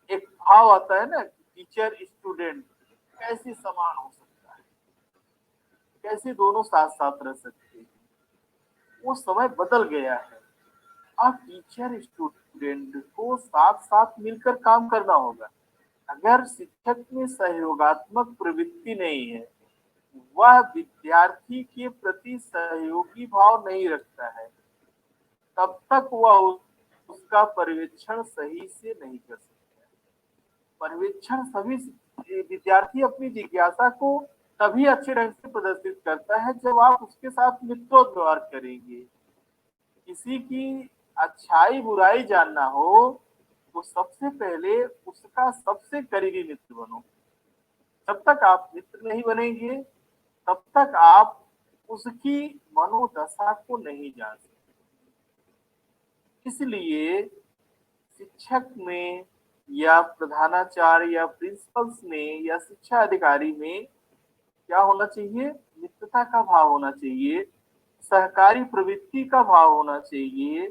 एक भाव आता है ना, टीचर स्टूडेंट कैसे समान हो सकता है, कैसे दोनों साथ साथ रह सकते हैं। वो समय बदल गया है। अब टीचर स्टूडेंट को साथ साथ मिलकर काम करना होगा। अगर शिक्षक में सहयोगात्मक प्रवृत्ति नहीं है, वह विद्यार्थी के प्रति सहयोगी भाव नहीं रखता है, तब तक वह उसका पर्यवेक्षण सही से नहीं कर सकता। पर्यवेक्षण सभी विद्यार्थी अपनी जिज्ञासा को तभी अच्छे ढंग से प्रदर्शित करता है जब आप उसके साथ मित्रों व्यवहार करेंगे। किसी की अच्छाई बुराई जानना हो तो सबसे पहले उसका सबसे करीबी मित्र बनो। जब तक आप मित्र नहीं बनेंगे तब तक आप उसकी मनोदशा को नहीं जान सकते। इसलिए शिक्षक में या प्रधानाचार्य या प्रिंसिपल्स में या शिक्षा अधिकारी में क्या होना चाहिए? मित्रता का भाव होना चाहिए, सहकारी प्रवृत्ति का भाव होना चाहिए,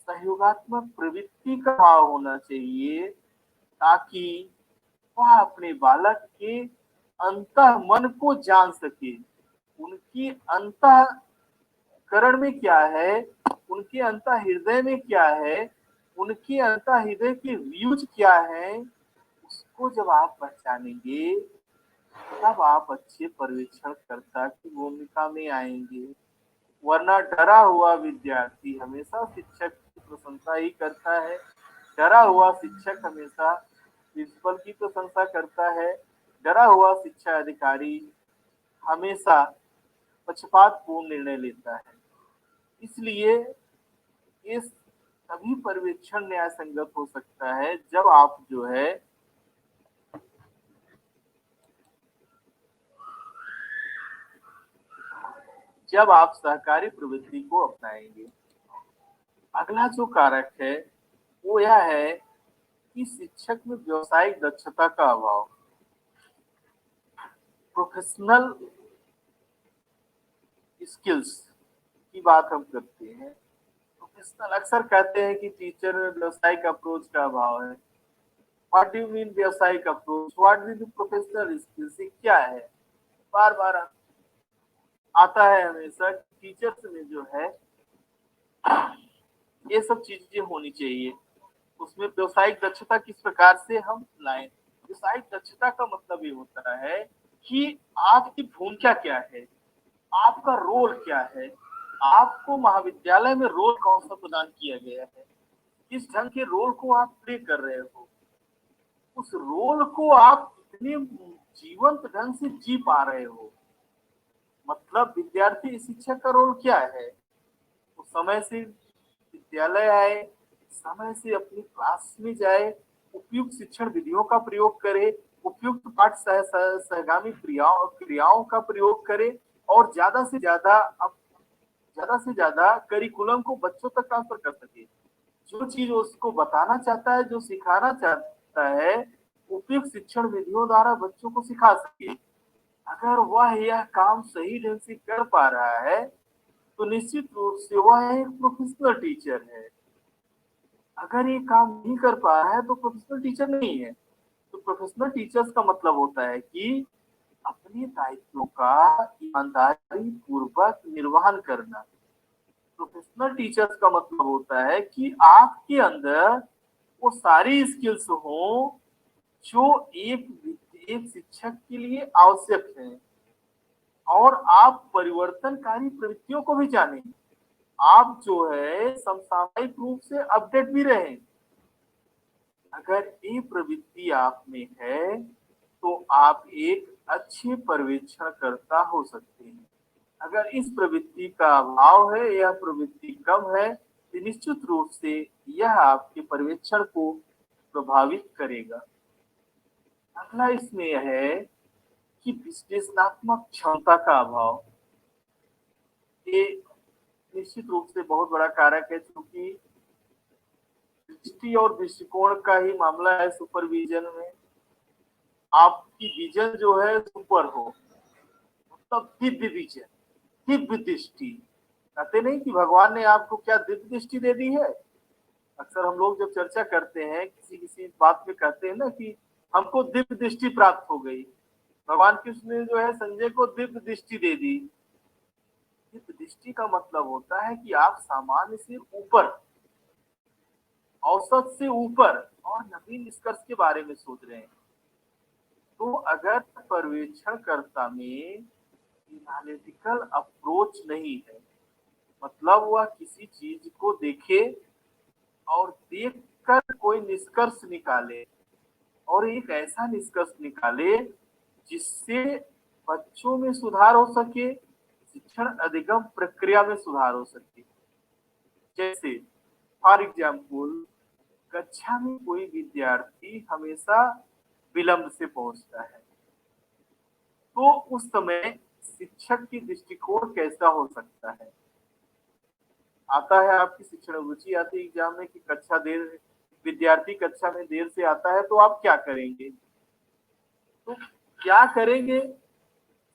सहयोगात्मक प्रवृत्ति का भाव होना चाहिए, ताकि वह अपने बालक के अंतः मन को जान सके। उनकी अंतःकरण में क्या है उनके अंतःहृदय में क्या है, उनके अंतःहृदय के व्यूज क्या है, उसको जब आप पहचानेंगे तब आप अच्छे पर्यवेक्षणकर्ता की भूमिका में आएंगे। वरना डरा हुआ विद्यार्थी हमेशा शिक्षक की प्रशंसा ही करता है, डरा हुआ शिक्षक हमेशा प्रिंसिपल की प्रशंसा करता है, डरा हुआ शिक्षा अधिकारी हमेशा पक्षपातपूर्ण निर्णय लेता है। इसलिए ये तभी पर्यवेक्षण न्याय संगत हो सकता है जब आप जो है जब आप सहकारी प्रवृत्ति को अपनाएंगे। अगला जो कारक है वो यह है कि शिक्षक में व्यावसायिक दक्षता का अभाव। प्रोफेशनल स्किल्स की बात हम करते हैं। प्रोफेशनल अक्सर कहते हैं कि टीचर में व्यावसायिक अप्रोच का अभाव है। व्हाट डू यू मीन व्यावसायिक approach? What do you professional skills? क्या है? बार बार आता है हमेशा। टीचर्स में जो है ये सब चीजें होनी चाहिए। उसमें व्यावसायिक दक्षता किस प्रकार से हम लाएं? व्यावसायिक दक्षता का मतलब ये होता है कि आपकी भूमिका क्या है, आपका रोल क्या है, आपको महाविद्यालय में रोल कौन सा प्रदान किया गया है, किस ढंग के रोल को आप प्ले कर रहे हो, उस रोल को आप कितने जीवंत ढंग से जी पा रहे हो। मतलब विद्यार्थी शिक्षक का रोल क्या है? वो समय से विद्यालय आए, समय से अपनी क्लास में जाए, उपयुक्त शिक्षण विधियों का प्रयोग करे, उपयुक्त पाठ सहगामी क्रियाओं का प्रयोग करे और ज्यादा से ज्यादा करिकुलम को बच्चों तक ट्रांसफर कर सके। जो चीज उसको बताना चाहता है, जो सिखाना चाहता है, उपयुक्त शिक्षण विधियों द्वारा बच्चों को सिखा सके। अगर वह यह काम सही ढंग से कर पा रहा है तो निश्चित रूप से वह एक प्रोफेशनल टीचर है। अगर ये काम नहीं कर पा रहा है तो प्रोफेशनल टीचर नहीं है। तो प्रोफेशनल टीचर्स का मतलब होता है कि अपने दायित्वों का ईमानदारी पूर्वक निर्वहन करना। प्रोफेशनल टीचर्स का मतलब होता है कि आपके अंदर वो सारी स्किल्स हो जो एक शिक्षक के लिए आवश्यक है और आप परिवर्तनकारी प्रवृत्तियों को भी जानें। आप जो है समसामयिक रूप से अपडेट भी रहें। अगर ये प्रवृत्ति आप में है तो आप एक अच्छे पर्यवेक्षणकर्ता हो सकते हैं। अगर इस प्रवृत्ति का अभाव है, यह प्रवृत्ति कम है, तो निश्चित रूप से यह आपके पर्यवेक्षण को प्रभावित करेगा। अगला इसमें यह है कि विश्लेषणात्मक क्षमता का अभाव। ये निश्चित रूप से बहुत बड़ा कारक है, क्योंकि दृष्टि और दृष्टिकोण का ही मामला है। सुपरविजन में आपकी विजन जो है सुपर हो, मतलब दिव्य विजन, दिव्य दृष्टि। कहते नहीं कि भगवान ने आपको क्या दिव्य दृष्टि दे दी है। अक्सर हम लोग जब चर्चा करते हैं किसी बात पे कहते हैं ना कि हमको दिव्य दृष्टि प्राप्त हो गई। भगवान कृष्ण ने जो है संजय को दिव्य दृष्टि दे दी। दिव्य दृष्टि का मतलब होता है कि आप सामान्य से ऊपर, औसत से ऊपर और नवीन निष्कर्ष के बारे में सोच रहे हैं। तो अगर पर्यवेक्षणकर्ता में एनालिटिकल अप्रोच नहीं है, मतलब वह किसी चीज को देखे और देखकर कोई निष्कर्ष निकाले और एक ऐसा निष्कर्ष निकाले जिससे बच्चों में सुधार हो सके, शिक्षण अधिगम प्रक्रिया में सुधार हो सके। जैसे फॉर एग्जाम्पल, कक्षा में कोई विद्यार्थी हमेशा विलंब से पहुंचता है, तो उस समय शिक्षक की दृष्टिकोण कैसा हो सकता है? आता है आपकी शिक्षण रुचि आती है एग्जाम में कि विद्यार्थी कक्षा में देर से आता है, तो आप क्या करेंगे? तो क्या करेंगे?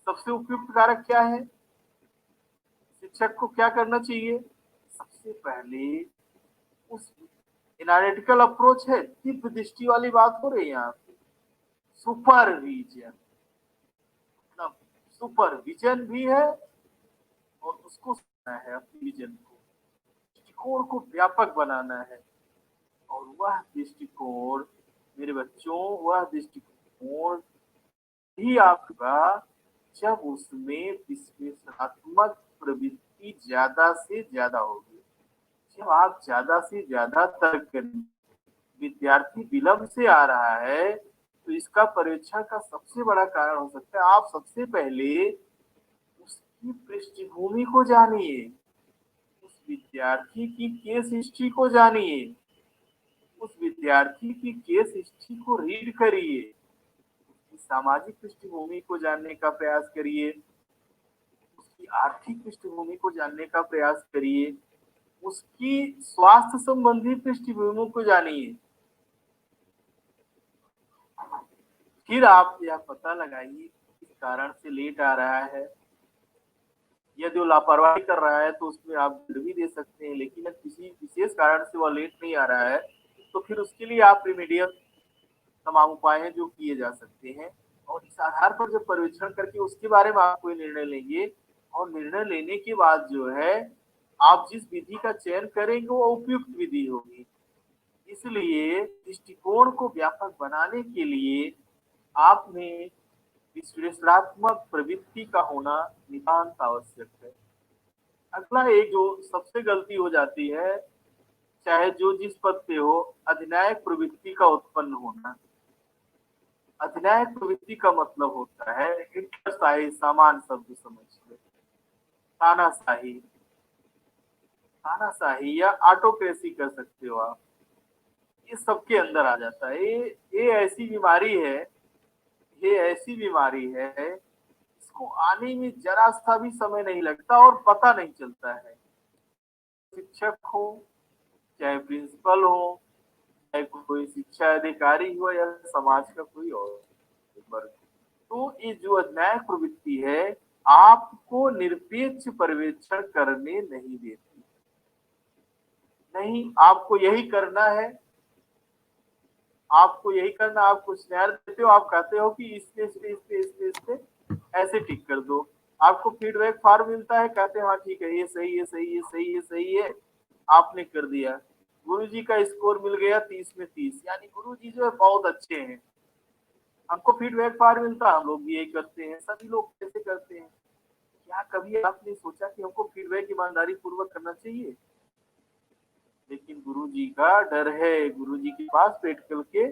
सबसे उपयुक्त कारक क्या है? शिक्षक को क्या करना चाहिए? सबसे पहले उस एनालिटिकल अप्रोच है, दिव्य दृष्टि वाली बात हो रही है यहाँ पे। सुपरविजन, मतलब सुपरविजन भी है और उसको सुनना है अपनी विजन को, दृष्टिकोण को व्यापक बनाना है। और वह दृष्टिकोण मेरे बच्चों, वह दृष्टिकोण ही आपका जब उसमें विश्लेषणात्मक प्रवृत्ति ज्यादा से ज्यादा होगी। जब आप ज्यादा से ज्यादा तर्क करेंगे, विद्यार्थी विलंब से आ रहा है तो इसका पर्यवेक्षण का सबसे बड़ा कारण हो सकता है आप सबसे पहले उसकी पृष्ठभूमि को जानिए, उस विद्यार्थी की केस हिस्ट्री को जानिए, उस विद्यार्थी की केस हिस्ट्री को रीड करिए, उसकी सामाजिक पृष्ठभूमि को जानने का प्रयास करिए, उसकी आर्थिक पृष्ठभूमि को जानने का प्रयास करिए, उसकी स्वास्थ्य संबंधी पृष्ठभूमि को जानिए। फिर आप यह पता लगाइए किस कारण से लेट आ रहा है। यदि वो लापरवाही कर रहा है तो उसमें आप दंड भी दे सकते हैं, लेकिन किसी विशेष कारण से वह लेट नहीं आ रहा है तो फिर उसके लिए आप रिमीडियल तमाम उपाय हैं जो किए जा सकते हैं। और इस आधार पर जब पर्यवेक्षण करके उसके बारे में आप कोई निर्णय लेंगे, और निर्णय लेने के बाद जो है आप जिस विधि का चयन करेंगे वो उपयुक्त विधि होगी। इसलिए दृष्टिकोण को व्यापक बनाने के लिए आप में विश्लेषणात्मक प्रवृत्ति का होना नितांत आवश्यक है। अगला एक जो सबसे गलती हो जाती है, चाहे जो जिस पद पे हो, अधिनायक प्रवृत्ति का उत्पन्न होना। अधिनायक प्रवृत्ति का मतलब होता है हिटलरशाही, सामान शब्द समझ लो, तानाशाही, तानाशाही या ऑटोक्रेसी कर सकते हो आप। ये सबके अंदर आ जाता है। ये ऐसी बीमारी है, ये ऐसी बीमारी है, इसको आने में जरा सा भी समय नहीं लगता और पता नहीं चलता है। शिक्षक हो, चाहे प्रिंसिपल हो, चाहे कोई शिक्षा अधिकारी हो या समाज का कोई और वर्ग, तो ये जो अधिनायक प्रवृत्ति है आपको निरपेक्ष पर्यवेक्षण करने नहीं देती। नहीं, आपको यही करना है, आपको यही करना, आप कुछ न्याय देते हो, आप कहते हो कि इस पे ऐसे टिक कर दो। आपको फीडबैक फॉर्म मिलता है, कहते हैं हाँ ठीक है, ये सही है, सही है, सही है, सही है, आपने कर दिया। गुरुजी का स्कोर मिल गया 30 में 30, यानी गुरुजी जो है बहुत अच्छे हैं। हमको फीडबैक फॉर्म मिलता है, हम लोग भी यही करते हैं। सभी लोग कैसे करते हैं? क्या कभी आपने सोचा कि हमको फीडबैक ईमानदारी पूर्वक करना चाहिए? लेकिन गुरुजी का डर है, गुरुजी के पास पेटकल के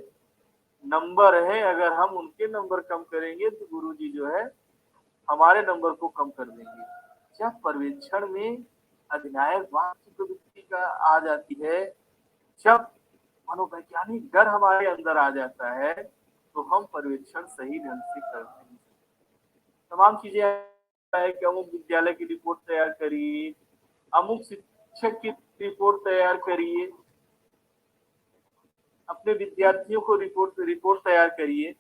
नंबर है, अगर हम उनके नंबर कम करेंगे तो गुरुजी जो है हमारे नंबर को कम कर देंगे। जब पर्यवेक्षण में अधिनायकवाद की प्रवृत्ति का आ जाती है, जब मनोवैज्ञानिक डर हमारे अंदर आ जाता है, तो हम पर्यवेक्षण सही ढंग से कर नहीं सकते। तमाम चीजें है कि अमुक विद्यालय की रिपोर्ट तैयार करिए, अमुक शिक्षक की रिपोर्ट तैयार करिए, अपने विद्यार्थियों को रिपोर्ट तैयार करिए,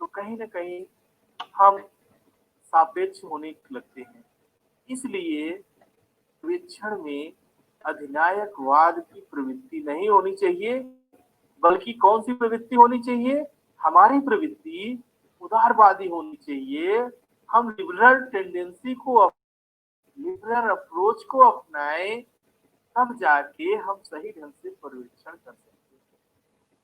तो कहीं ना कहीं हम सापेक्ष होने लगते हैं। इसलिए पर्यवेक्षण में अधिनायकवाद की प्रवृत्ति नहीं होनी चाहिए, बल्कि कौन सी प्रवृत्ति होनी चाहिए? हमारी प्रवृत्ति उदारवादी होनी चाहिए। हम लिबरल टेंडेंसी को, लिबरल अप्रोच को अपनाएं, तब जाके हम सही ढंग से पर्यवेक्षण कर सकते हैं।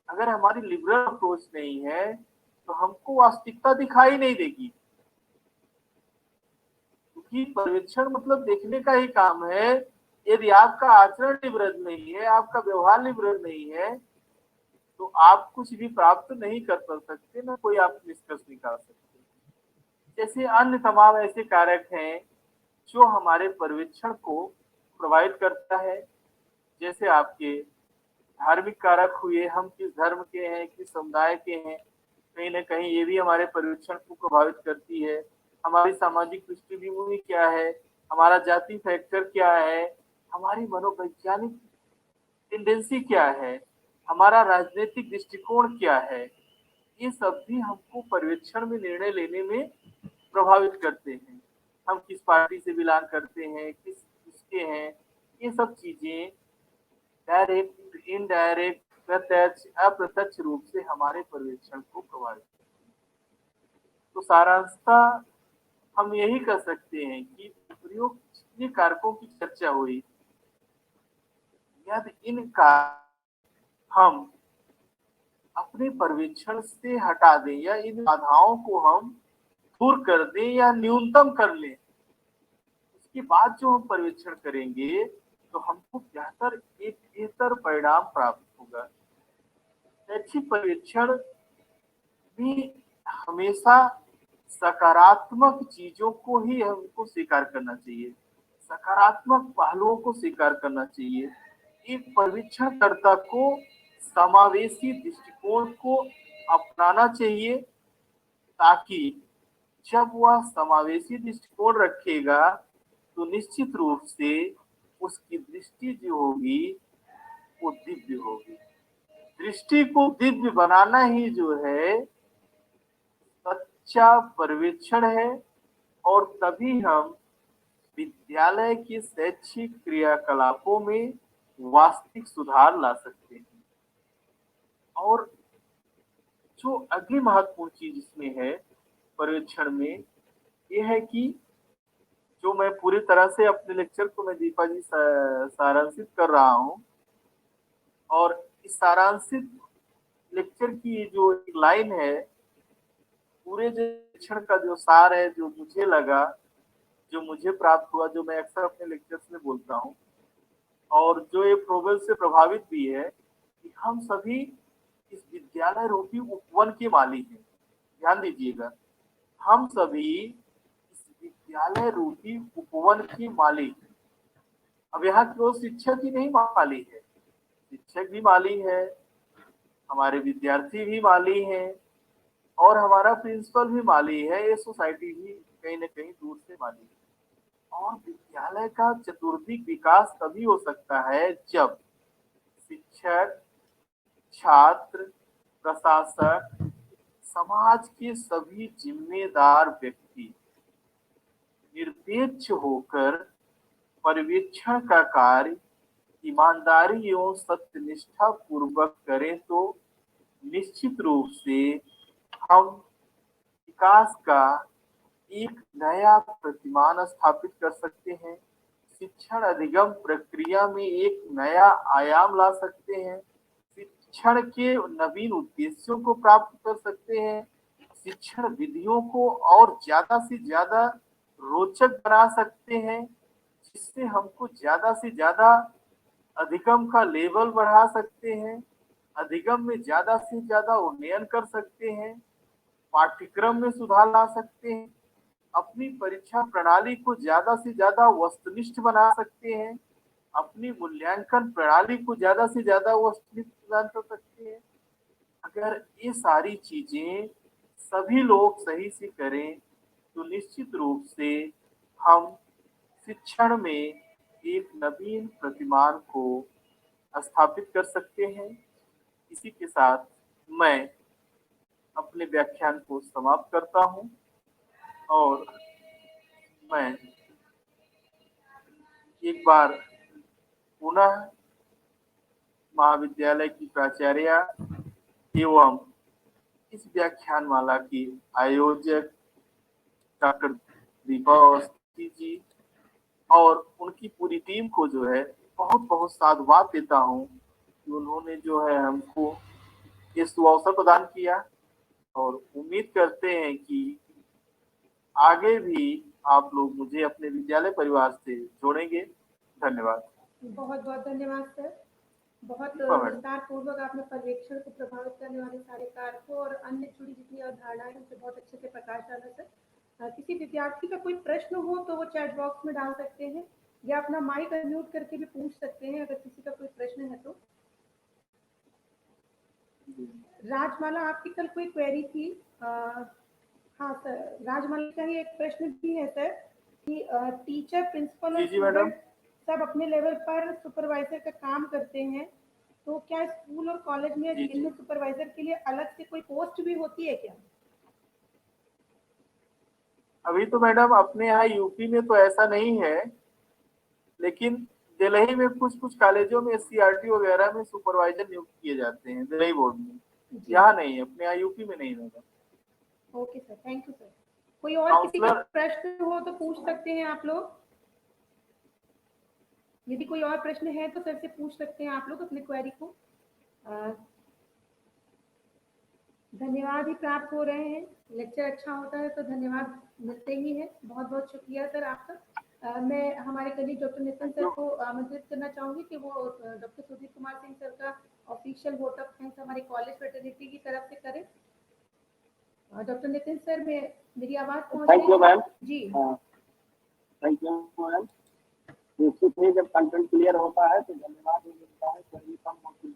अगर हमारी लिबरल अप्रोच नहीं है तो हमको वास्तविकता दिखाई नहीं देगी, क्योंकि पर्यवेक्षण मतलब देखने का ही काम है। यदि आपका आचरण लिबरल नहीं है, आपका व्यवहार लिबरल नहीं है, तो आप कुछ भी प्राप्त नहीं कर सकते, ना कोई आप निष्कर्ष निकाल सकते। जैसे अन्य तमाम ऐसे कारक हैं जो हमारे पर्यवेक्षण को प्रभावित करता है, जैसे आपके धार्मिक कारक हुए, हम किस धर्म के हैं, किस समुदाय के हैं, कहीं ना कहीं ये भी हमारे पर्यवेक्षण को प्रभावित करती है। हमारी सामाजिक पृष्ठभूमि क्या है, हमारा जाति फैक्टर क्या है, हमारी मनोवैज्ञानिक टेंडेंसी क्या है, हमारा राजनीतिक दृष्टिकोण क्या है, ये सब भी हमको पर्यवेक्षण में निर्णय लेने में प्रभावित करते हैं। हम किस पार्टी से बिलोंग करते हैं, किसके हैं, ये सब चीजें डायरेक्ट, इनडायरेक्ट, प्रत्यक्ष, अप्रत्यक्ष रूप से हमारे पर्यवेक्षण को प्रभावित करते हैं। तो सारांशतः हम यही कर सकते हैं कि प्रयोग जितने कारकों की चर्चा हुई, यदि इनका हम अपने पर्यवेक्षण से हटा दें या इन बाधाओं को हम दूर कर दें या न्यूनतम कर लें, उसके बाद जो हम पर्यवेक्षण करेंगे तो हमको एक बेहतर परिणाम प्राप्त होगा। शैक्षिक पर्यवेक्षण भी हमेशा सकारात्मक चीजों को ही हमको स्वीकार करना चाहिए, सकारात्मक पहलुओं को स्वीकार करना चाहिए। एक पर्यवेक्षणकर्ता को समावेशी दृष्टिकोण को अपनाना चाहिए, ताकि जब वह समावेशी दृष्टिकोण रखेगा तो निश्चित रूप से उसकी दृष्टि जो होगी वो दिव्य होगी। दृष्टि को दिव्य बनाना ही जो है सच्चा पर्यवेक्षण है, और तभी हम विद्यालय के शैक्षिक क्रियाकलापों में वास्तविक सुधार ला सकते हैं। और जो अगली महत्वपूर्ण चीज इसमें है पर्यवेक्षण में, ये है कि जो मैं पूरी तरह से अपने लेक्चर को मैं दीपा जी सारांशित कर रहा हूँ, और इस सारांशित लेक्चर की जो एक लाइन है, पूरे जो लेक्चर का जो सार है, जो मुझे लगा, जो मुझे प्राप्त हुआ, जो मैं अक्सर अपने लेक्चर्स में बोलता हूँ, और जो ये प्रोबल से प्रभावित भी है कि हम सभी इस विद्यालय रूपी उपवन के मालिक हैं। ध्यान दीजिएगा, हम सभी इस विद्यालय रूपी उपवन के मालिक हैं। अब यहाँ केवल शिक्षक ही नहीं माली है, शिक्षक भी माली है, हमारे विद्यार्थी भी माली हैं, और हमारा प्रिंसिपल भी माली है, ये सोसाइटी भी कहीं न कहीं दूर से माली है। और विद्यालय का चतुर्दिक विकास तभी हो सकता है जब शिक्षक, छात्र, प्रशासक, समाज के सभी जिम्मेदार व्यक्ति निरपेक्ष होकर पर्यवेक्षण का कार्य ईमानदारी एवं सत्यनिष्ठा पूर्वक करें, तो निश्चित रूप से हम विकास का एक नया प्रतिमान स्थापित कर सकते हैं, शिक्षण अधिगम प्रक्रिया में एक नया आयाम ला सकते हैं, शिक्षण के नवीन उद्देश्यों को प्राप्त कर सकते हैं, शिक्षण विधियों को और ज्यादा से ज्यादा रोचक बना सकते हैं, जिससे हमको ज्यादा से ज्यादा अधिगम का लेवल बढ़ा सकते हैं, अधिगम में ज्यादा से ज्यादा उन्नयन कर सकते हैं, पाठ्यक्रम में सुधार ला सकते हैं, अपनी परीक्षा प्रणाली को ज्यादा से ज्यादा वस्तुनिष्ठ बना सकते हैं, अपनी मूल्यांकन प्रणाली को ज्यादा से ज्यादा वस्तुनिष्ठ प्रदान कर सकते हैं। अगर ये सारी चीजें सभी लोग सही से करें तो निश्चित रूप से हम शिक्षण में एक नवीन प्रतिमान को स्थापित कर सकते हैं। इसी के साथ मैं अपने व्याख्यान को समाप्त करता हूं, और मैं एक बार पुनः महाविद्यालय की प्राचार्य एवं इस व्याख्यानमाला की आयोजक डॉक्टर दीपा अवस्थी जी और उनकी पूरी टीम को जो है बहुत बहुत साधुवाद देता हूँ कि उन्होंने जो है हमको ये सुअवसर प्रदान किया, और उम्मीद करते हैं कि आगे भी आप लोग मुझे अपने विद्यालय परिवार से जोड़ेंगे। धन्यवाद। बहुत बहुत धन्यवाद सर। बहुत विस्तार पूर्वक आपने पर्यवेक्षण को प्रभावित करने वाले सारे कारकों और अन्य जुड़ी जितनी अवधारणाएं उन पर बहुत अच्छे से प्रकाश डाला सर। किसी विद्यार्थी का कोई प्रश्न हो तो वो चैट बॉक्स में डाल सकते हैं, या अपना माइक अनम्यूट करके भी पूछ सकते हैं अगर किसी का कोई प्रश्न है तो। राजमाला, आपकी कल कोई क्वेरी थी? हाँ सर, राजमाला का ही एक प्रश्न भी है सर कि टीचर, प्रिंसिपल और स्टूडेंट सब अपने लेवल पर सुपरवाइजर का काम करते हैं, तो क्या स्कूल और कॉलेज में इनमें सुपरवाइजर के लिए अलग से कोई पोस्ट भी होती है क्या? अभी तो मैडम अपने यहाँ यूपी में तो ऐसा नहीं है, लेकिन दिल्ली में कुछ कुछ कॉलेजों में SCRT वगैरह में सुपरवाइजर नियुक्त किए जाते हैं, दिल्ली बोर्ड में। यहाँ नहीं है, अपने यहाँ यूपी में नहीं madam. Okay sir, thank you sir. कोई और किसी का प्रश्न हो तो पूछ सकते हैं आप लोग। यदि कोई और प्रश्न है तो सर से पूछ सकते हैं आप लोग अपने क्वेरी को। धन्यवाद ही प्राप्त हो रहे हैं। लेक्चर अच्छा होता है तो धन्यवाद मिलते ही है। बहुत बहुत शुक्रिया सर आपका। मैं हमारे कलीग डॉक्टर नितिन सर को आमंत्रित करना चाहूंगी कि वो डॉक्टर सुदीप कुमार सिंह सर का ऑफिशियल वोट ऑफ थैंक्स हमारे कॉलेज फ्रेटर्निटी की तरफ से करें। डॉक्टर नितिन सर, मेरी आवाज पहुंच रही है? Thank you ma'am ji thank you ma'am. निश्चित ही जब कंटेंट क्लियर होता है तो धन्यवाद भी मिलता है, कोई कम होती है।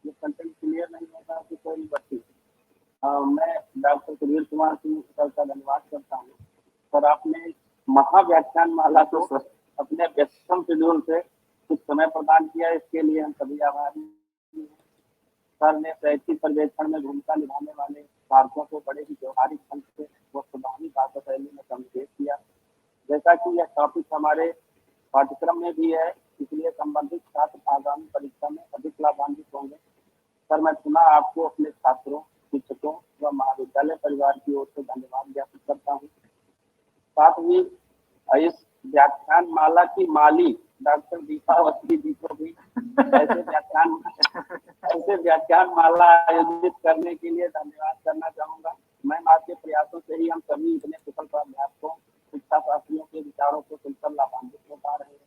जब कंटेंट क्लियर नहीं होता तो कोई बढ़ती है। मैं डॉक्टर सुधीर कुमार सिंह सर का धन्यवाद करता हूँ। सर आपने महाव्याख्यान माला को अपने व्यस्तम शेड्यूल से कुछ समय प्रदान किया, इसके लिए हम सभी आभारी हैं। सर ने शैक्षिक पर्यवेक्षण में भूमिका निभाने वाले कारकों को बड़े ही व्यवहारिक ढंग से व प्रभावी भाषा शैली में संकेत किया। जैसा कि यह टॉपिक हमारे पाठ्यक्रम में भी है, इसलिए संबंधित छात्र आगामी परीक्षा में अधिक लाभान्वित होंगे। सर मैं पुनः आपको अपने छात्रों, शिक्षकों व महाविद्यालय परिवार की ओर से धन्यवाद ज्ञापित करता हूँ। साथ ही इस व्याख्यान माला की माली डॉक्टर दीपावती जी को भी ऐसे व्याख्यान माला आयोजित करने के लिए धन्यवाद करना चाहूंगा। मैं आपके प्रयासों से ही हम सभी इतने कुशल प्राध्यापकों, शिक्षा शास्त्रियों के विचारों को सुनकर लाभान्वित हो पा रहे हैं।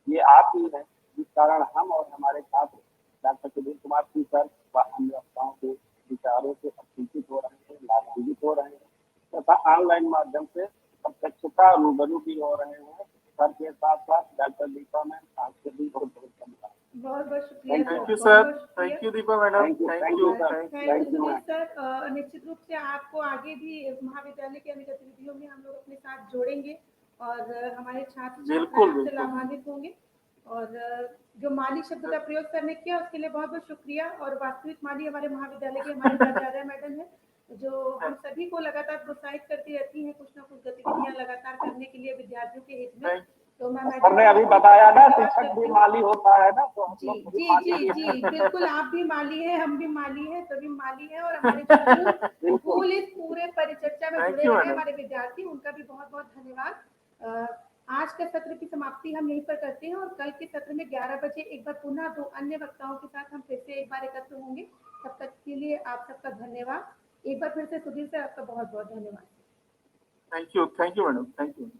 ये आप ही है जिस कारण हम और हमारे छात्र डॉक्टर सुधीर कुमार सिंह सर व अन्य वक्ताओं के विचारों से अभिषित हो रहे हैं, लाभान्वित हो रहे हैं तथा ऑनलाइन माध्यम से प्रत्यक्षता रूबरू भी हो रहे हैं। सर के साथ साथ डॉक्टर दीपा मैम आपसे भी बहुत बहुत धन्यवाद। बहुत बहुत शुक्रिया। Thank you sir, thank you Deepa madam, thank you sir. निश्चित रूप से आपको आगे भी महाविद्यालय की अन्य गतिविधियों में हम लोग अपने साथ जोड़ेंगे और हमारे छात्र आपसे लाभान्वित होंगे। और जो माली शब्द का प्रयोग करने किया उसके लिए बहुत बहुत शुक्रिया। और वास्तविक माली हमारे महाविद्यालय के हमारे प्राचार्य मैडम है, जो हम सभी को लगातार प्रोत्साहित करती रहती हैं कुछ ना कुछ गतिविधियां लगातार करने के लिए विद्यार्थियों के हित में। तो मैं सर ने अभी बताया ना शिक्षक भी माली होता है ना, तो जी बिल्कुल आप भी माली है, हम भी माली है, सभी माली है। और हमारे स्कूल इस पूरे परिचर्चा में जुड़े रहे हमारे विद्यार्थी, उनका भी बहुत बहुत धन्यवाद। आज का सत्र की समाप्ति हम यहीं पर करते हैं और कल के सत्र में 11 बजे एक बार पुनः 2 अन्य वक्ताओं के साथ हम फिर से एक बार एकत्र होंगे। तब तक के लिए आप सबका धन्यवाद। एक बार फिर से सुधीर सर आपका बहुत बहुत धन्यवाद। Thank you madam, thank you.